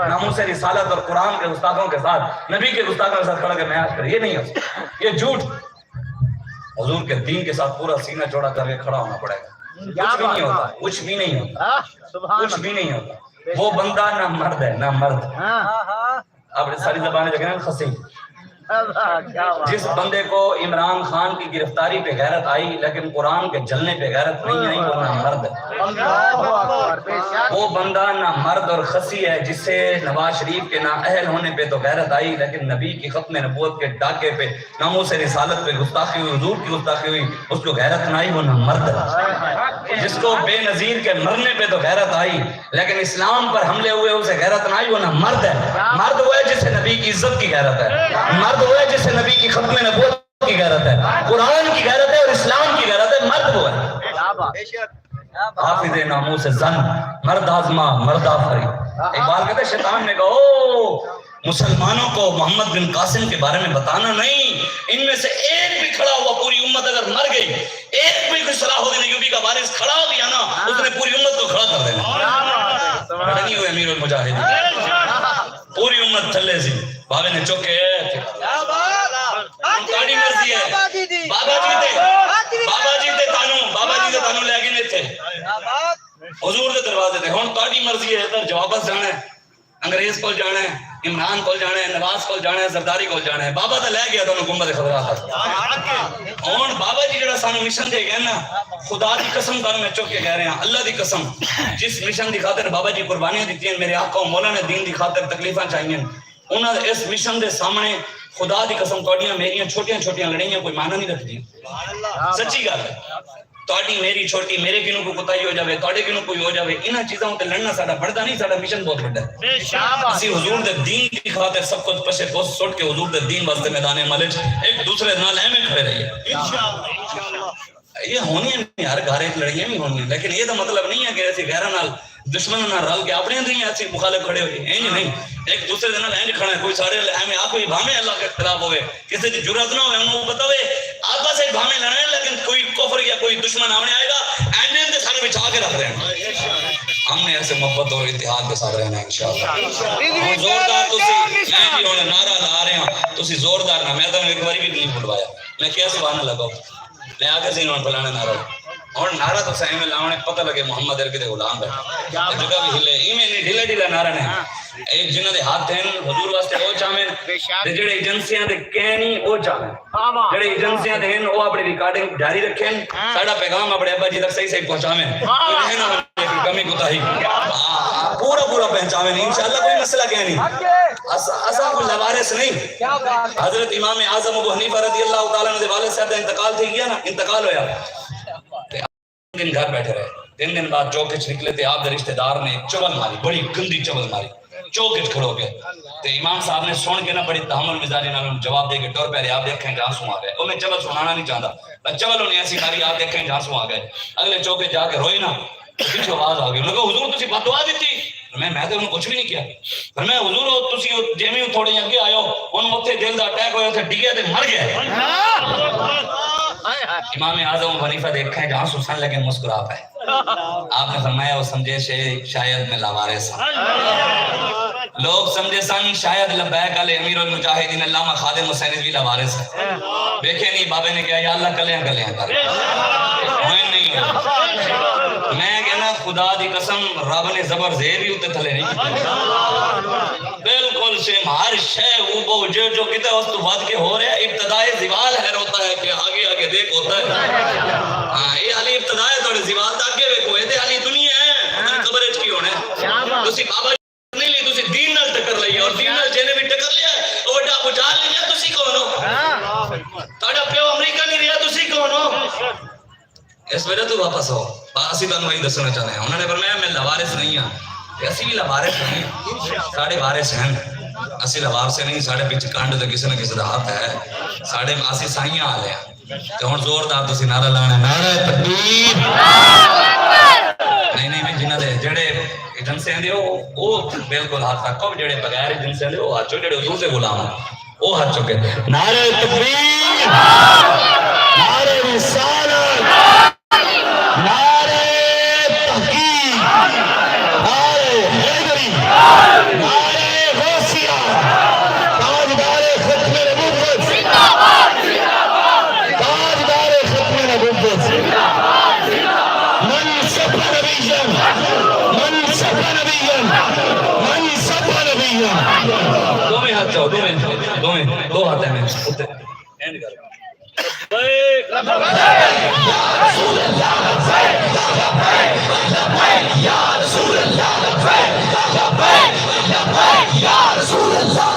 ناموس رسالت اور قرآن کے گستاخوں کے ساتھ, نبی کے گستاخوں کے ساتھ کھڑا کہ میں عاشق, یہ نہیں ہو سکتا, یہ جھوٹ. حضور کے دین کے ساتھ پورا سینہ چوڑا کر کے کھڑا ہونا پڑے گا. کچھ بھی نہیں ہوتا, کچھ بھی نہیں ہوتا, کچھ بھی نہیں ہوتا. وہ بندہ نہ مرد ہے نہ مرد. آپ نے ساری زبانیں جو کہنا خسی. جس بندے کو عمران خان کی گرفتاری پہ غیرت آئی لیکن قرآن کے جلنے پہ غیرت نہیں آئی وہ نہ مرد ہے. وہ بندہ نہ مرد اور خسی ہے جسے نواز شریف کے نااہل ہونے پہ تو غیرت آئی لیکن نبی کی ختم نبوت کے ڈاکے پہ, ناموس رسالت پہ گستاخی ہوئی, حضور کی گستاخی ہوئی, اس کو غیرت نہ آئی وہ نہ مرد ہے. جس کو بے نظیر کے مرنے پہ تو غیرت آئی لیکن اسلام پر حملے ہوئے اسے غیرت نہ آئی وہ نہ مرد ہے. مرد وہ ہے جسے نبی کی عزت کی غیرت ہے, مرد وہ ہے جسے نبی کی ختم نبوت کی غیرت ہے, قرآن کی غیرت ہے اور اسلام کی غیرت ہے. مرد وہ ہے حافظ ناموس زن, مرد آزما مرد آفری. اقبال کہتے ہیں شیطان نے کہا او مسلمانوں کو محمد بن قاسم کے بارے میں بتانا نہیں, ان میں سے ایک بھی کھڑا ہوا پوری امت اگر مر گئی, ایک بھی کوئی صلاح الدین ایوبی کا وارث کھڑا ہو گیا نا اس نے پوری امت کو کھڑا کر دینا. کھڑے نہیں ہوئے امیر المجاہدین, پوری امت تھلے سی بابے نے چوکے تاڑی مرضی ہے. بابا جی تے تانوں لے گئے تھے حضور دے دروازے تے, ہن تاڑی مرضی ہے ادھر جوابس جانا ہے, انگریز کول جانا ہے, عمران کول جانا ہے, نواز کول جانا ہے, زرداری کول جانا ہے. بابا تے لے گیا تانوں گنبد خضرا تک. ہن بابا جی جڑا سانو مشن دے گئے نا, خدا دی قسم تانوں میں چوک کے کہہ رہا ہاں, اللہ دی قسم جس مشن دی خاطر بابا جی قربانیاں دتی ہیں, میرے آقا و مولا نے دین دی خاطر تکلیفاں چاہیے, انہاں اس مشن دے سامنے خدا دی قسم تہاڈیاں میریاں چھوٹیاں چھوٹیاں لڑائیاں کوئی معنی نہیں رکھدی. سچی گل ہے. تہاڈی میری چھوٹی میرے کنوں کو کوتاہی ہو جاوے تہاڈے کنوں کوئی ہو جاوے انہاں چیزاں تے لڑنا ساڈا بڑھدا نہیں ساڈا مشن بہت بڑا ہے اسی حضور دے دین دی خاطر سب کچھ پشے پوس سٹ کے حضور دے دین واسطے میدان عمل وچ ایک دوسرے نال ایویں کھڑے رہیے انشاءاللہ یہ ہونی ہے ہر گھر وچ لڑائیاں بھی ہونی لیکن یہ تو مطلب نہیں ہے کہ اسی غیراں نال دشمنوں نال رل کے اپنے اندر ہی ایسے مخالف کھڑے ہوئے انج نہیں ایک دوسرے دے نال انج کھڑا ہے کوئی سارے ایویں آ کوئی بھاویں اللہ کے خلاف ہوئے کسی دی جرأت نہ ہوئے انہوں پتہ ہوئے آپس وچ بھاویں لڑیں لیکن کوئی کفر یا کوئی دشمن آونے آئے گا انج دے سارے بچا کے رکھ رہے ہیں ہم نے ایسے محبت اور اتحاد کے ساتھ رہنا ہے انشاءاللہ زوردار تسی میں جی ہن نعرہ لا رہے ہاں تسی زوردار نہ میں تو ایک بار بھی نہیں بھولوایا میں کیا سبحان اللہ کہو میں آگے سے انہوں پلانے نعرہ اور نعرہ تو صحیح میں لاؤنے پتہ لگے محمد ارکے دے غلام بیٹھا جگہ بھی ہلے ہی میں نہیں ڈھیلے ڈھیلے نعرہ نہیں ایک جنہ دے ہاتھ ہیں حضور واسطے او چاہمیں تے جڑے ایجنسیاں دے کہنی او چاہمیں جڑے ایجنسیاں دے ہیں او اپنی ریکارڈنگ جاری رکھیں ساڑا پیغام اپنے ابا جی تک صحیح صحیح پہنچامیں کوئی رہنا ہونے کی کمی کوتاہی پورا پہنچامیں انشاءاللہ کوئی مسئلہ کیا نہیں اساں کو لوارث نہیں حضرت امام اعظم ابو حنیفہ رضی اللہ تعالیٰ عنہ دے والد صاحب دا انتقال تھی گیا نا انتقال ہویا دن گھر بیٹھے رہے 3 دن بعد چوکچ نکلے تھے آپ دے رشتہ دار نے ایک چول ماری بڑی گندی چول ماری چوکچ کھڑو گئے تے امام صاحب نے سن کے نا بڑی تحمل مزاجی نال جواب دے کے ٹور پہ آپ دیکھیں جہاں سو آ گئے وہ میں چول سنانا نہیں چاہتا پر چول انہیں ایسی ماری آپ دیکھیں جہاں سو آ گئے اگلے چوکے جا کے روئی نا پیچھے آواز آ گئی انہوں نے کہا حضور تسی بد دعا دیتی میں تو انہوں کچھ بھی نہیں کیا پر میں حضور تسی جیمی تھوڑے اگے آئے ہو انہوں متے دل دا اٹیک ہویا تھے ڈگیا تے مر گیا امام اعظم ابو حنیفہ دیکھیں جہاں سو سن لیکن مسکرا پائے آپ نے فرمایا وہ سمجھے شاید میں لاوارث ہوں لوگ سمجھے سن شاید لبیک علی امیر المجاہدین علامہ خادم حسین بھی لاوارث ہے دیکھیں نہیں بابے نے کہا یا اللہ کلیاں کر ہوئے نہیں ہوئے میں کہنا خدا دی قسم رب نے زبر زیر ہی ہوتے تھلے نہیں بالکل سیم ہر شے وہ بہو جو کتے اس تو بات کے ہو رہے ہیں ابتدائی زوال ہے ہوتا ہے کہ آگے آگے دیکھ ہوتا ہے ہاں یہ علی ابتدائی توڑے زوال دا آگے ویکو یہ علی دنیا ہے ہمیں قبر اچ کی ہونے تسی بابا نہیں لی تسی دین نال ٹکر لئی اور دین نال جینے بھی ٹکر لیا وہ بڑا بچال نہیں لیا تسی کون ہو تاڑا پیو امریکہ نہیں رہا تسی کون ہو اس وجہ تو واپس ہو اسی تانوں وہی دسنا چاہتے ہیں انہوں نے فرمایا میں لوارث نہیں ہوں اسی بھی لوارث نہیں ساڑھے وارث ہیں اسی لوار سے نہیں ساڑھے پیچھے کانڈ تو کسی نہ کسی ہاتھ ہے ساڑھے اسی سائیاں آ لے تو ہن زوردار تسی نعرہ لانا نعرہ تکبیر نہیں جنہ دے جڑے ایجنسی ہیں وہ بالکل ہاتھ رکھو جڑے بغیر ایجنسی ہیں وہ ہاتھ چو جڑے حضور سے غلام ہیں وہ ہاتھ چکے نعرہ تکبیر نعرہ رسالت نعرہ تحقیق نعرہ حیدری نعرہ غوثیہ تاجدار ختم نبوت تاجدار ختم نبوت من سب نبیًا من سب نبیًا من سب نبیًا دو میں ہاتھ چاہو دو ہاتھ ہیں میں اینڈ کر یا رسول اللہ